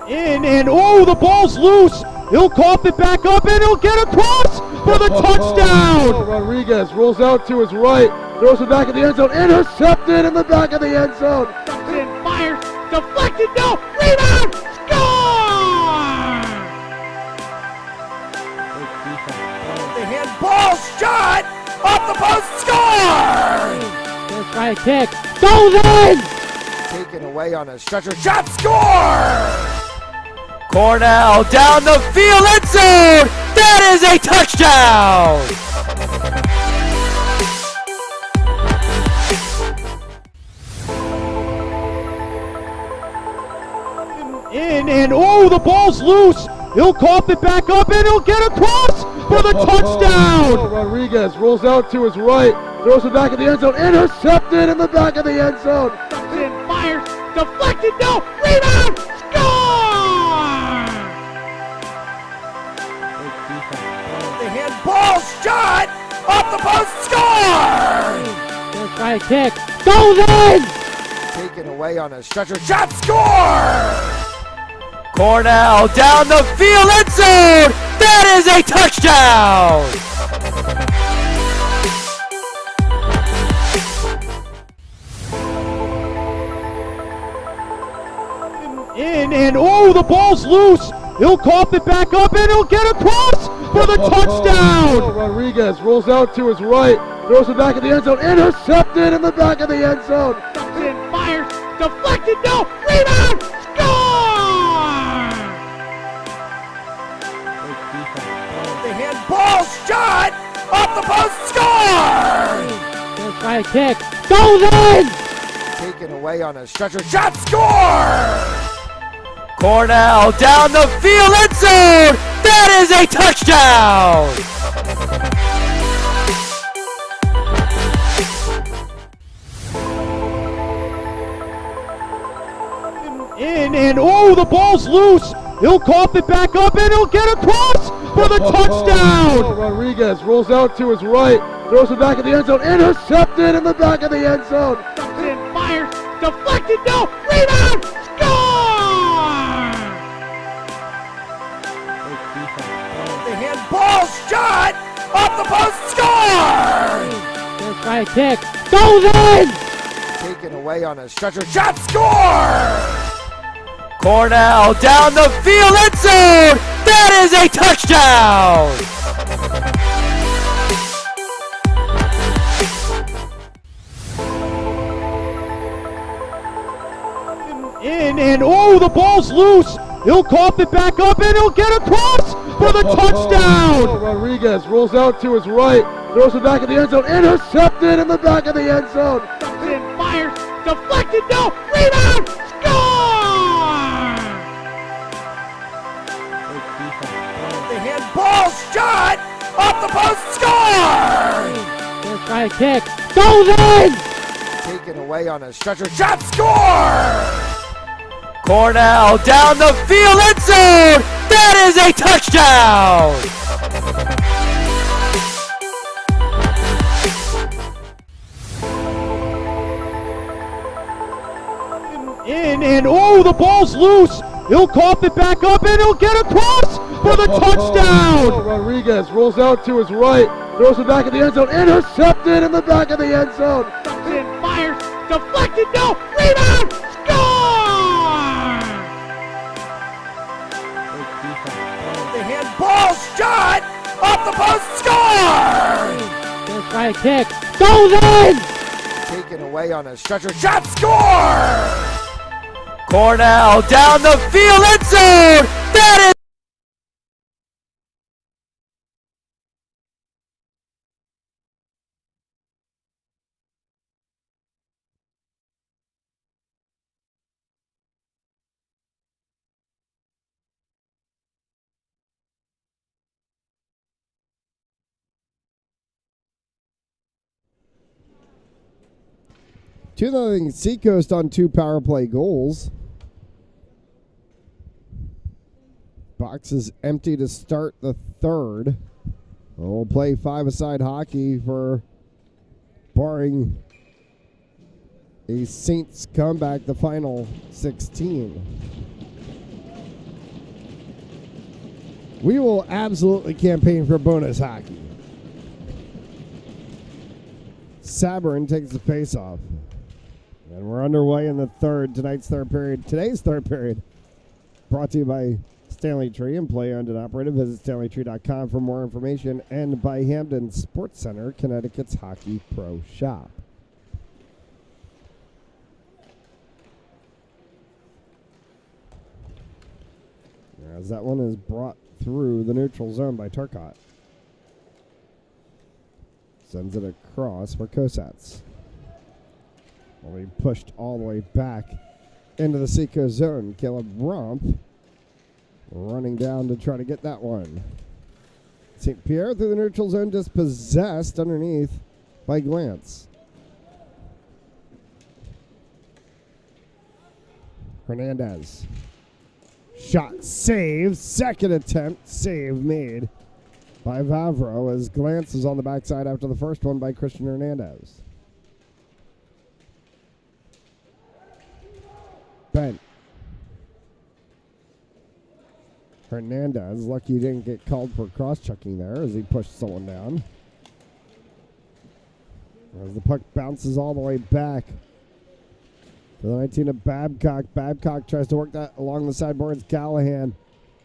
In and oh, the ball's loose. He'll cough it back up and he'll get across for the touchdown. Rodriguez rolls out to his right, throws it back in the end zone, intercepted in the back of the end zone. And fires, deflected, no, rebound, score! The handball shot off the post, score! First right kick, goes in! Taken away on a stretcher shot, score! Cornell down the field, end zone! That is a touchdown! In and oh, the ball's loose. He'll cough it back up and he'll get across for the touchdown. Rodriguez rolls out to his right, throws it back in the end zone, intercepted in the back of the end zone. And fires, deflected, no, rebound, score! The handball shot off the post, score! First right kick, goes in! Taken away on a stretcher shot, score! Cornell down the field, end zone! That is a touchdown! In and oh, the ball's loose. He'll cough it back up and he'll get across for the touchdown. Rodriguez rolls out to his right, throws it back in the end zone, intercepted in the back of the end zone. And fires, deflected, no, rebound, score! The handball shot off the post, score! First right kick, goes in! Taken away on a stretcher shot, score! Cornell down the field, end zone! That is a touchdown! In and oh, the ball's loose. He'll cough it back up and he'll get across for the touchdown. Rodriguez rolls out to his right, throws it back in the end zone, intercepted in the back of the end zone. And fires, deflected, no, rebound, score! The handball shot off the post, score! First right kick, goes in! Taken away on a stretcher shot, score! Cornell down the field, end zone! That is a touchdown! In and oh, the ball's loose. He'll cough it back up and he'll get across for the touchdown. Rodriguez rolls out to his right, throws it back in the end zone, intercepted in the back of the end zone. And fires, deflected, no, rebound, score! The handball shot off the post, score! First right kick, goes in! Taken away on a stretcher shot, score! Cornell down the field, end zone! That is a touchdown! In and oh, the ball's loose. He'll cough it back up and he'll get across for the touchdown. Rodriguez rolls out to his right, throws it back in the end zone, intercepted in the back of the end zone. And fires, deflected, no, rebound, score! The handball shot off the post, score! First right kick, goes in! Taken away on a stretcher shot, score! Cornell down the field, end zone! That is Two nothing Seacoast on 2 power play goals. Box is empty to start the third. We'll play 5-a-side hockey for, barring a Saints comeback, the final 16. We will absolutely campaign for bonus hockey. Sabrin takes the face-off. And we're underway in the today's third period. Brought to you by Stanley Tree, employee owned and operated. Visit StanleyTree.com for more information. And by Hamden Sports Center, Connecticut's Hockey Pro Shop. As that one is brought through the neutral zone by Turcotte. Sends it across for Kosats. Well, he pushed all the way back into the Seacoast zone. Caleb Romp running down to try to get that one. St. Pierre through the neutral zone, dispossessed underneath by Glantz. Hernandez. Shot saved. Second attempt. Save made by Vavro as Glantz is on the backside after the first one by Christian Hernandez. Bent. Hernandez, lucky he didn't get called for cross-checking there as he pushed someone down. As the puck bounces all the way back to the 19 of Babcock. Babcock tries to work that along the sideboards. Callahan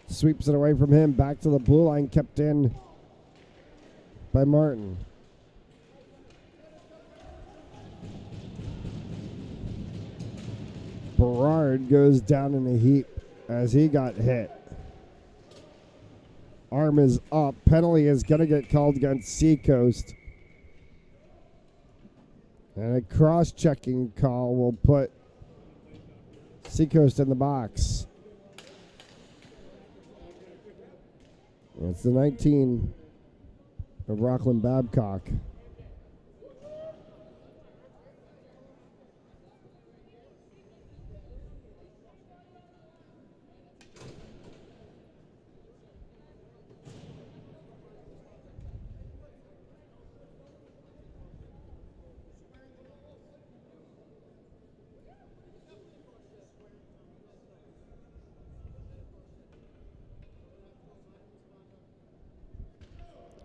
sweeps it away from him. Back to the blue line, kept in by Martin. Berard goes down in a heap as he got hit. Arm is up. Penalty is going to get called against Seacoast. And a cross-checking call will put Seacoast in the box. It's the 19 of Rockland Babcock.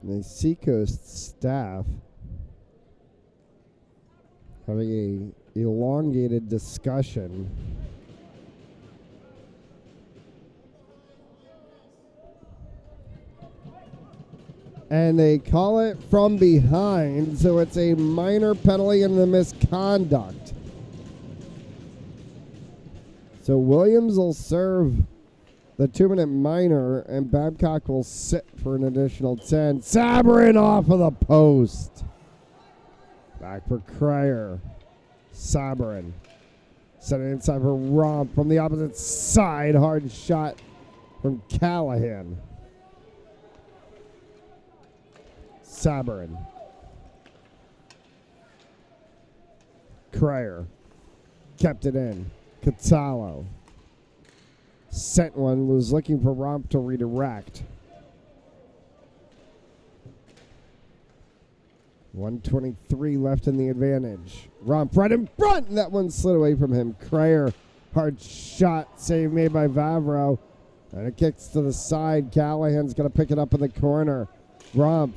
The Seacoast staff having a elongated discussion. And they call it from behind, so it's a minor penalty in the misconduct. So Williams will serve the 2-minute minor, and Babcock will sit for an additional 10. Sabrin off of the post. Back for Cryer. Sabrin. Set it inside for Romp from the opposite side. Hard shot from Callahan. Sabrin. Cryer. Kept it in. Catallo. Sent one, was looking for Romp to redirect. 1:23 left in the advantage. Romp right in front, and that one slid away from him. Cryer, hard shot, save made by Vavro. And it kicks to the side. Callahan's going to pick it up in the corner. Romp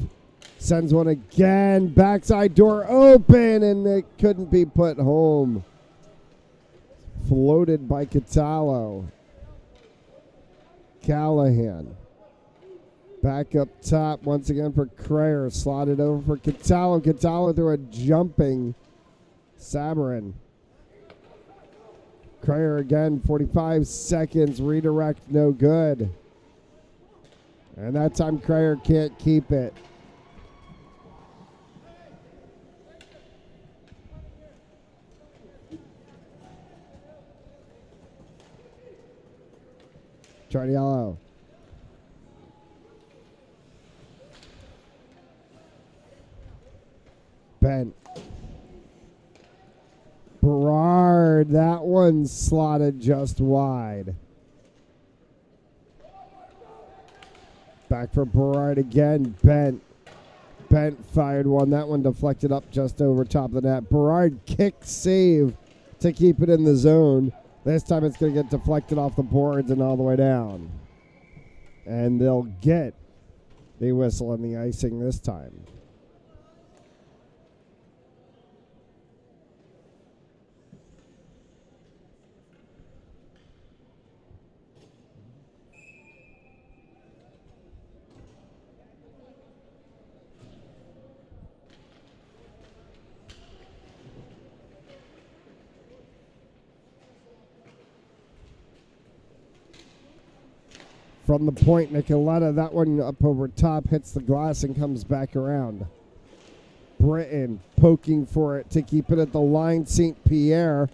sends one again. Backside door open, and it couldn't be put home. Floated by Catallo. Callahan. Back up top once again for Cryer. Slotted over for Catallo. Catallo through a jumping Sabrin. Cryer again, 45 seconds. Redirect, no good. And that time Cryer can't keep it. Chardiello. Bent. Berard. That one slotted just wide. Back for Berard again. Bent. Bent fired one. That one deflected up just over top of the net. Berard kick save to keep it in the zone. This time it's going to get deflected off the boards and all the way down. And they'll get the whistle and the icing this time. From the point, Nicoletta, that one up over top, hits the glass and comes back around. Britain poking for it to keep it at the line. St. Pierre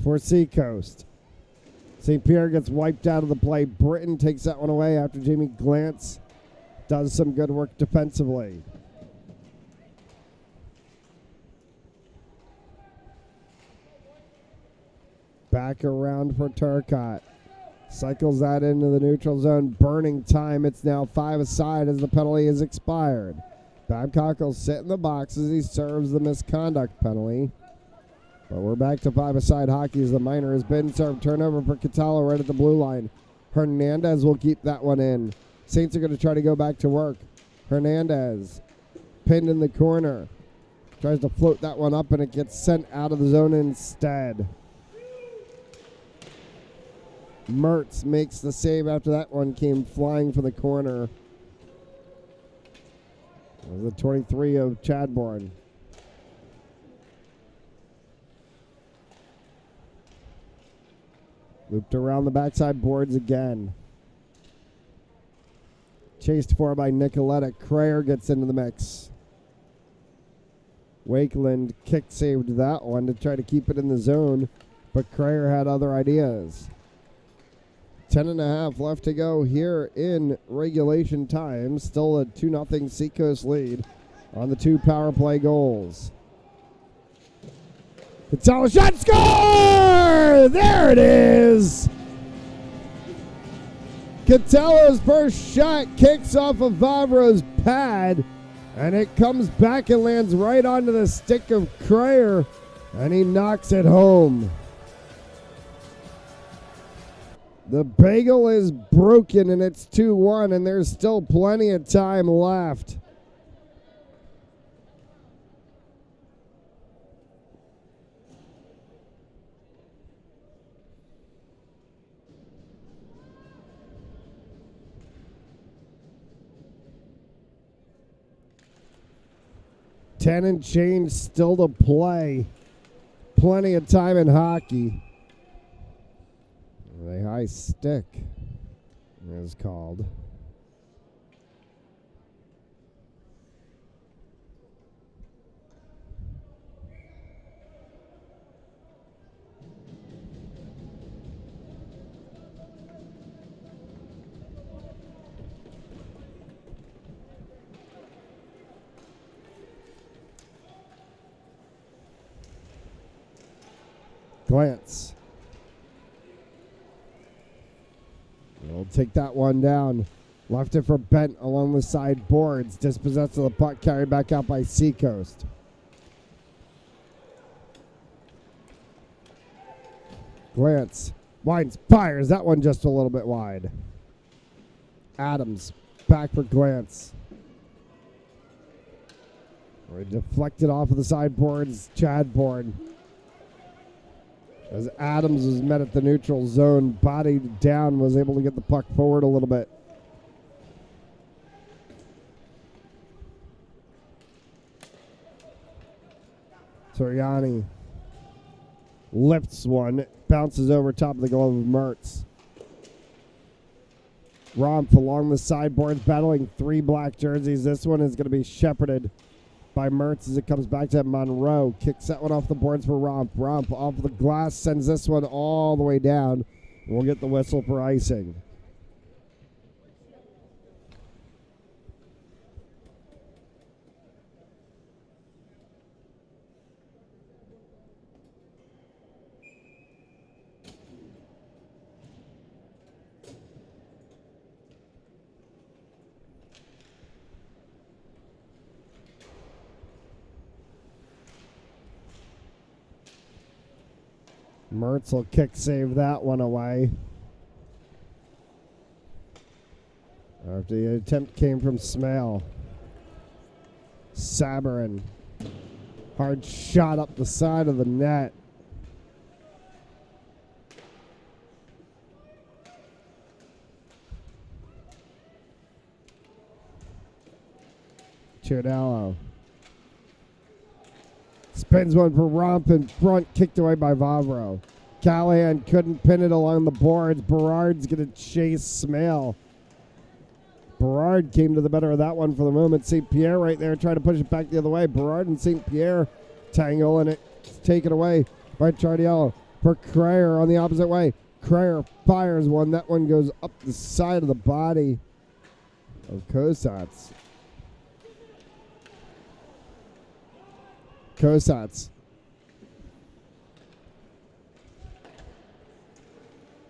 for Seacoast. St. Pierre gets wiped out of the play. Britain takes that one away after Jamie Glantz does some good work defensively. Back around for Turcotte. Cycles that into the neutral zone. Burning time. It's now 5 aside as the penalty is expired. Babcock will sit in the box as he serves the misconduct penalty. But we're back to 5 aside hockey as the minor has been served. Turnover for Cataldo right at the blue line. Hernandez will keep that one in. Saints are going to try to go back to work. Hernandez pinned in the corner. Tries to float that one up and it gets sent out of the zone instead. Mertz makes the save after that one came flying for the corner. The 23 of Chadbourne. Looped around the backside boards again. Chased for by Nicoletta. Crayer gets into the mix. Wakeland kick saved that one to try to keep it in the zone, but Crayer had other ideas. 10.5 left to go here in regulation time. Still a 2-0 Seacoast lead on the 2 power play goals. Cataldo shot, score! There it is! Cataldo's first shot kicks off of Vavro's pad, and it comes back and lands right onto the stick of Crayer, and he knocks it home. The bagel is broken, and it's 2-1, and there's still plenty of time left. Ten and change still to play. Plenty of time in hockey. The high stick is called. Glantz. We'll take that one down. Left it for Bent along the side boards. Dispossessed of the puck, carried back out by Seacoast. Glantz winds, fires. That one just a little bit wide. Adams back for Glantz. We deflected off of the sideboards. Chadbourne. As Adams was met at the neutral zone, bodied down, was able to get the puck forward a little bit. Toriani lifts one, bounces over top of the glove of Mertz. Romp along the sideboards, battling 3 black jerseys. This one is going to be shepherded by Mertz as it comes back to Monroe. Kicks that one off the boards for Romp. Romp off the glass, sends this one all the way down. And we'll get the whistle for icing. Mertz will kick save that one away. After the attempt came from Smale. Sabarin. Hard shot up the side of the net. Chiardello. Spins one for Romp in front, kicked away by Vavro. Callahan couldn't pin it along the boards. Berard's going to chase Smale. Berard came to the better of that one for the moment. St. Pierre right there trying to push it back the other way. Berard and St. Pierre tangle, and it's taken away by Chardiello for Cryer on the opposite way. Cryer fires one. That one goes up the side of the body of Kosats.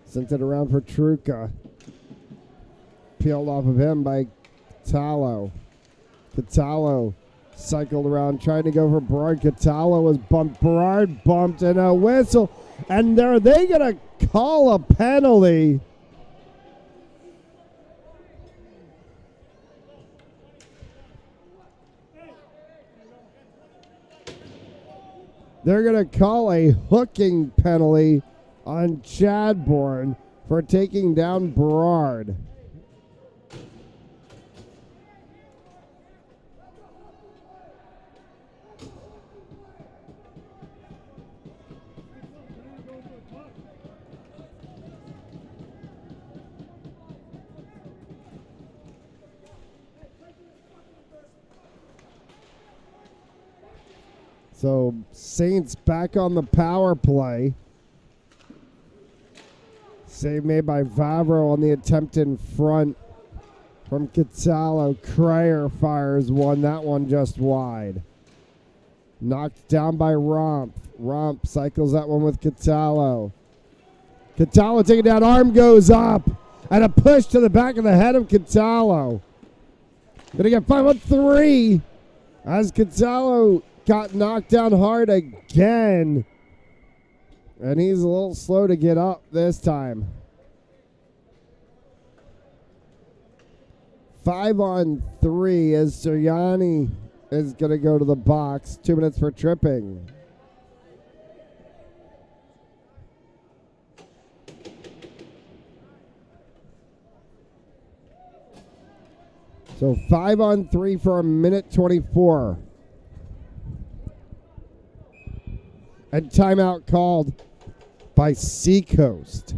Sent it around for Truca. Peeled off of him by Catallo. Catallo cycled around trying to go for Berard. Catallo was bumped. Berard bumped and a whistle. And are they going to call a penalty? They're going to call a hooking penalty on Chadbourne for taking down Berard. So Saints back on the power play. Save made by Vavro on the attempt in front from Catallo. Cryer fires one. That one just wide. Knocked down by Romp. Romp cycles that one with Catallo. Catallo taking down. Arm goes up. And a push to the back of the head of Catallo. Gonna get 5-on-3 as Catallo got knocked down hard again. And he's a little slow to get up this time. 5-on-3 as Sirianni is going to go to the box. 2 minutes for tripping. So 5-on-3 for 1:24. And timeout called by Seacoast.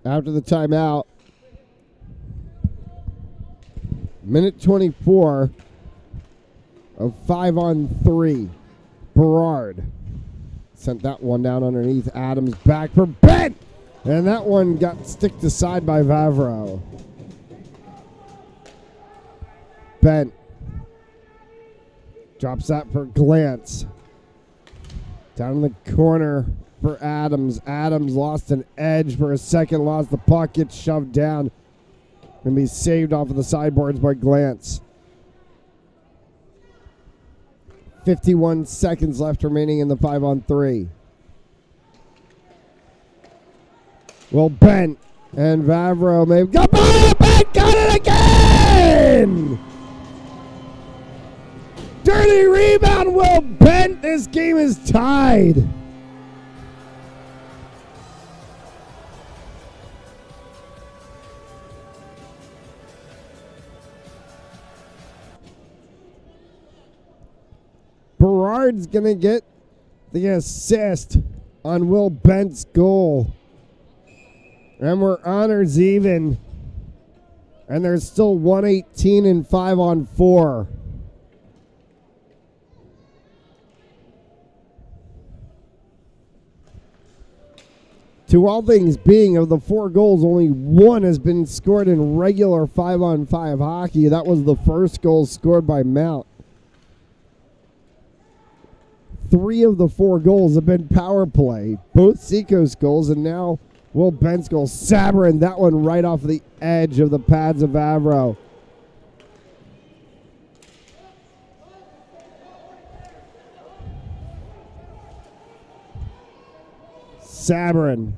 After the timeout, 1:24 of 5-on-3. Berard sent that one down underneath. Adams back for Bent, and that one got sticked aside by Vavro. Bent drops that for Glance. Down in the corner for Adams. Adams lost an edge for a second, lost the puck, gets shoved down, and be saved off of the sideboards by Glance. 51 seconds left remaining in the 5-on-3. Well, Bent and Vavro may have got it again! Dirty rebound, Will Bent. This game is tied. Berard's going to get the assist on Will Bent's goal. And we're honors even. And there's still 118 and 5 on 4. To all things being, of the 4 goals, only 1 has been scored in regular 5-on-5 hockey. That was the first goal scored by Mount. 3 of the 4 goals have been power play. Both Seacoast goals, and now Will Bent's goal. Sabrin, that one right off the edge of the pads of Avro. Sabrin.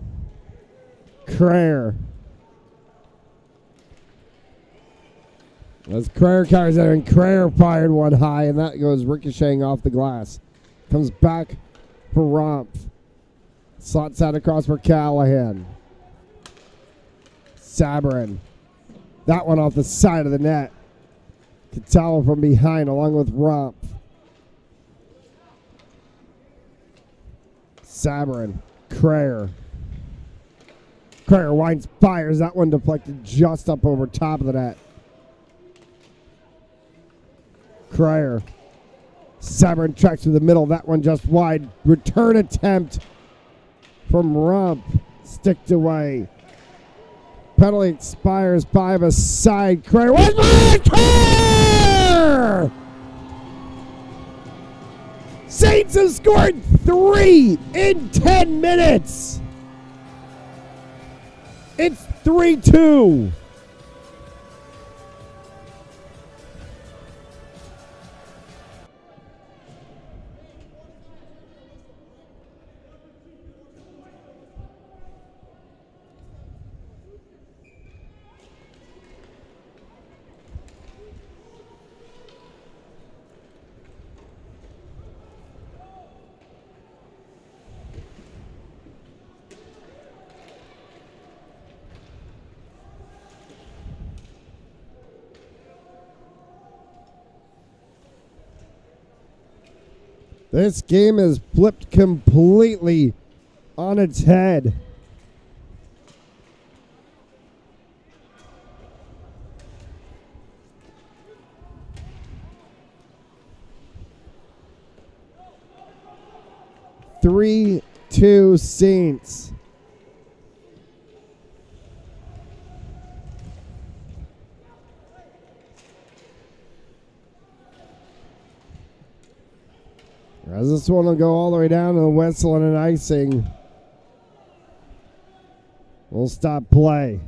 Crayer. As Crayer carries it, and Crayer fired one high, and that goes ricocheting off the glass. Comes back for Rumpf. Slots out across for Callahan. Sabrin. That one off the side of the net. Catala from behind along with Rumpf. Sabrin. Crayer. Crayer winds, fires. That one deflected just up over top of the net. Crayer. Sabrin tracks through the middle. That one just wide. Return attempt from Rumpf. Sticked away. Penalty expires 5 aside. Crayer. Crayer! Saints have scored 3 in 10 minutes. It's 3-2. This game is flipped completely on its head. Three, 2 Saints. As this one will go all the way down to the whistle and an icing. We'll stop play.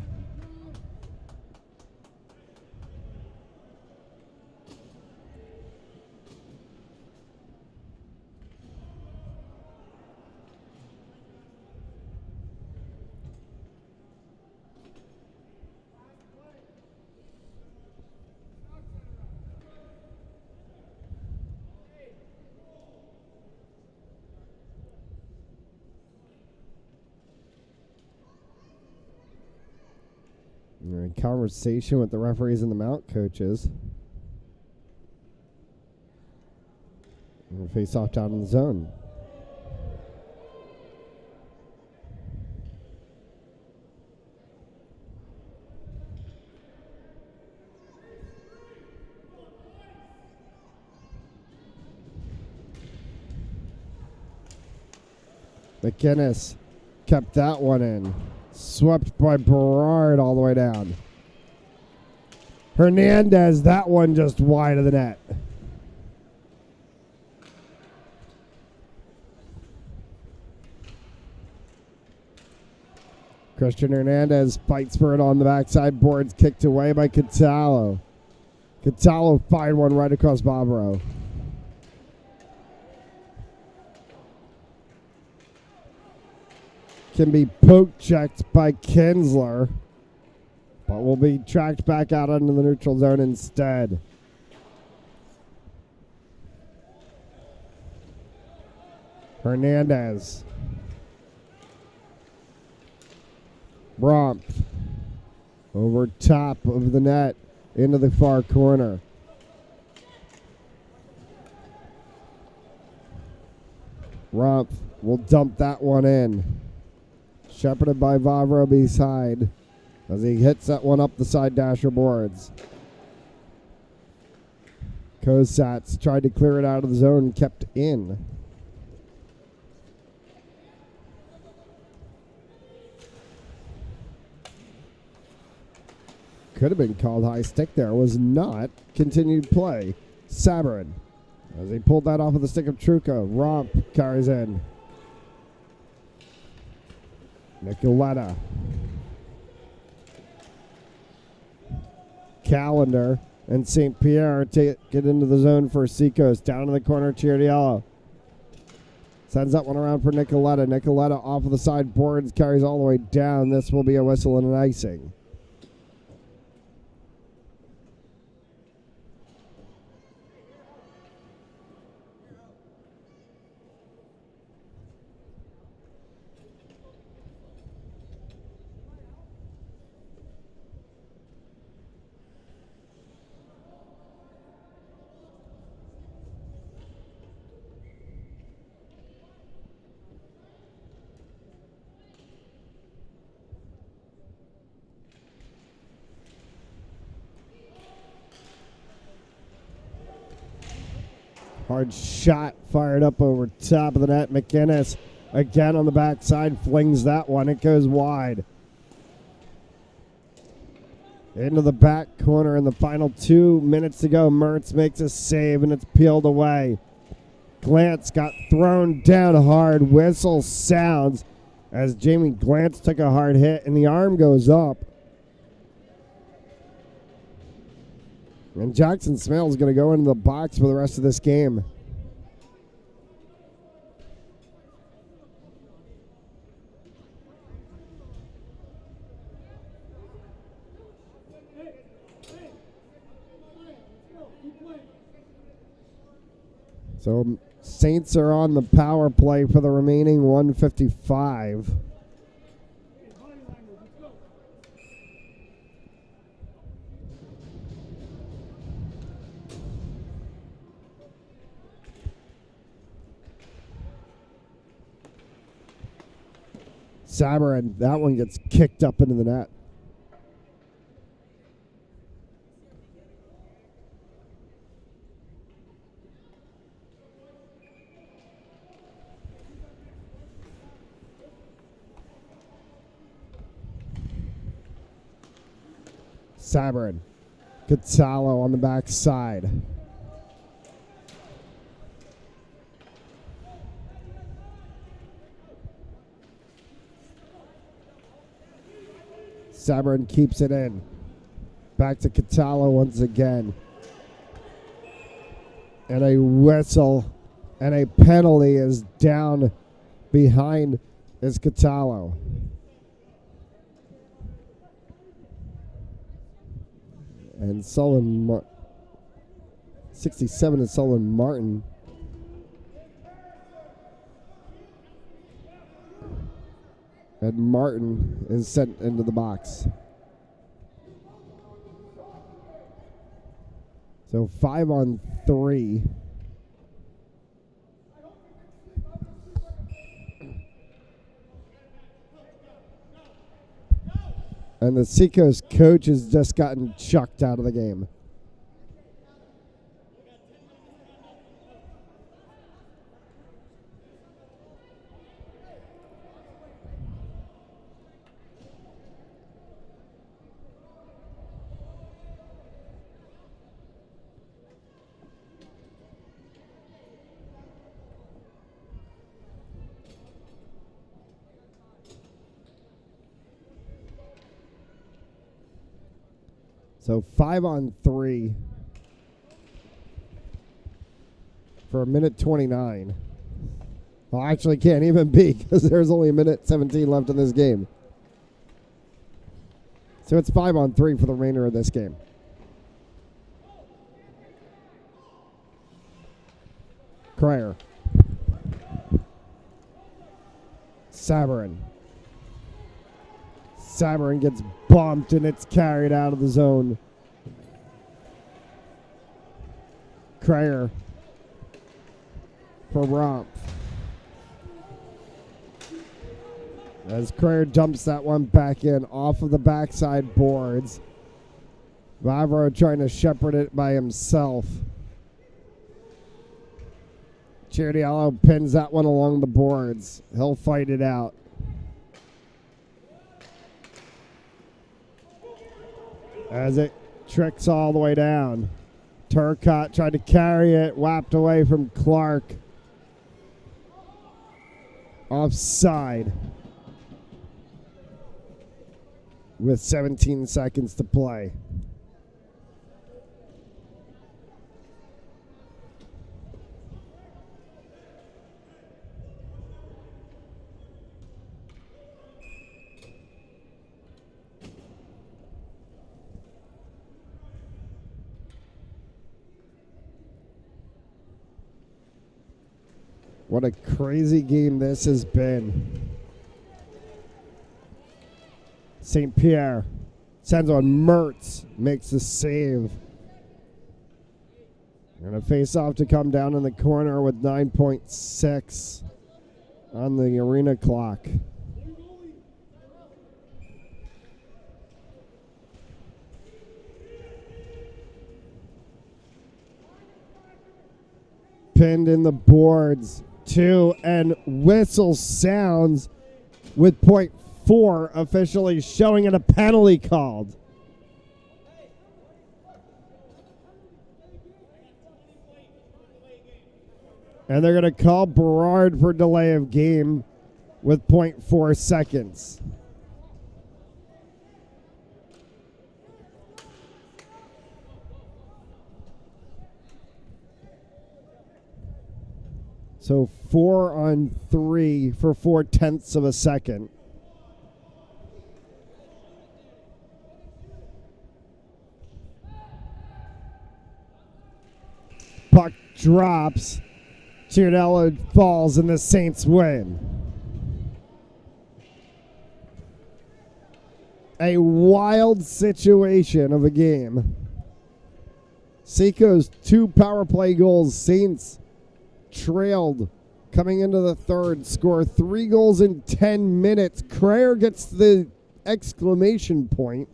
We're in conversation with the referees and the Mount coaches. We'll face off down in the zone. McInnes kept that one in. Swept by Berard all the way down. Hernandez, that one just wide of the net. Christian Hernandez fights for it on the backside. Boards kicked away by Catalo. Catalo fired one right across Bobro. Can be poke checked by Kinsler, but will be tracked back out into the neutral zone instead. Hernandez. Rumpf. Over top of the net into the far corner. Rumpf will dump that one in. Shepherded by Vavro beside as he hits that one up the side dasher boards. Kosats tried to clear it out of the zone and kept in. Could have been called high stick there. Was not. Continued play. Sabarin as he pulled that off of the stick of Truca. Rumpf carries in. Nicoletta. Calendar and St. Pierre take it into the zone for Seacoast. Down in the corner, Chiariello. Sends that one around for Nicoletta. Nicoletta off of the side boards, carries all the way down. This will be a whistle and an icing. Hard shot fired up over top of the net. McInnes again on the backside flings that one. It goes wide. Into the back corner in the final 2 minutes to go. Mertz makes a save and it's peeled away. Glantz got thrown down hard. Whistle sounds as Jamie Glantz took a hard hit and the arm goes up. And Jackson Smale is going to go into the box for the rest of this game. So Saints are on the power play for the remaining 155. Sabarin, that one gets kicked up into the net. Sabarin, Gonzalo on the backside. Sabarin keeps it in. Back to Catalo once again. And a whistle and a penalty is down behind is Catalo. And 67 is Sullivan Martin. And Martin is sent into the box. So 5-on-3. And the Seacoast coach has just gotten chucked out of the game. So 5-on-3 for 1:29. Well, actually can't even be because there's only 1:17 left in this game. So it's 5-on-3 for the remainder of this game. Cryer. Sabarin. Sabarin gets bumped and it's carried out of the zone. Cryer for Rumpf. As Crayer dumps that one back in off of the backside boards. Vavro trying to shepherd it by himself. Chirdiello pins that one along the boards. He'll fight it out. As it tricks all the way down. Turcotte tried to carry it, whapped away from Clark. Offside. With 17 seconds to play. What a crazy game this has been. St. Pierre sends on Mertz, makes the save. And a face-off to come down in the corner with 9.6 on the arena clock. Pinned in the boards. 2 and whistle sounds with .4 officially showing it a penalty called. And they're going to call Berard for delay of game with .4 seconds. So 4 on 3 for 4/10 of a second. Puck drops. Chirdiello falls and the Saints win. A wild situation of a game. Seacoast 2 power play goals. Saints trailed coming into the third, score 3 goals in 10 minutes. Crayer gets the exclamation point.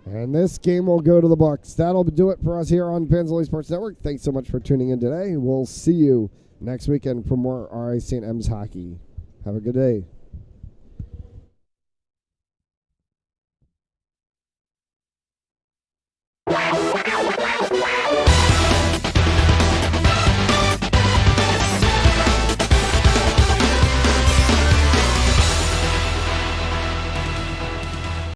And this game will go to the Bucks. That'll do it for us here on Paisley Sports Network. Thanks so much for tuning in today. We'll see you next weekend for more RI St. M's hockey. Have a good day.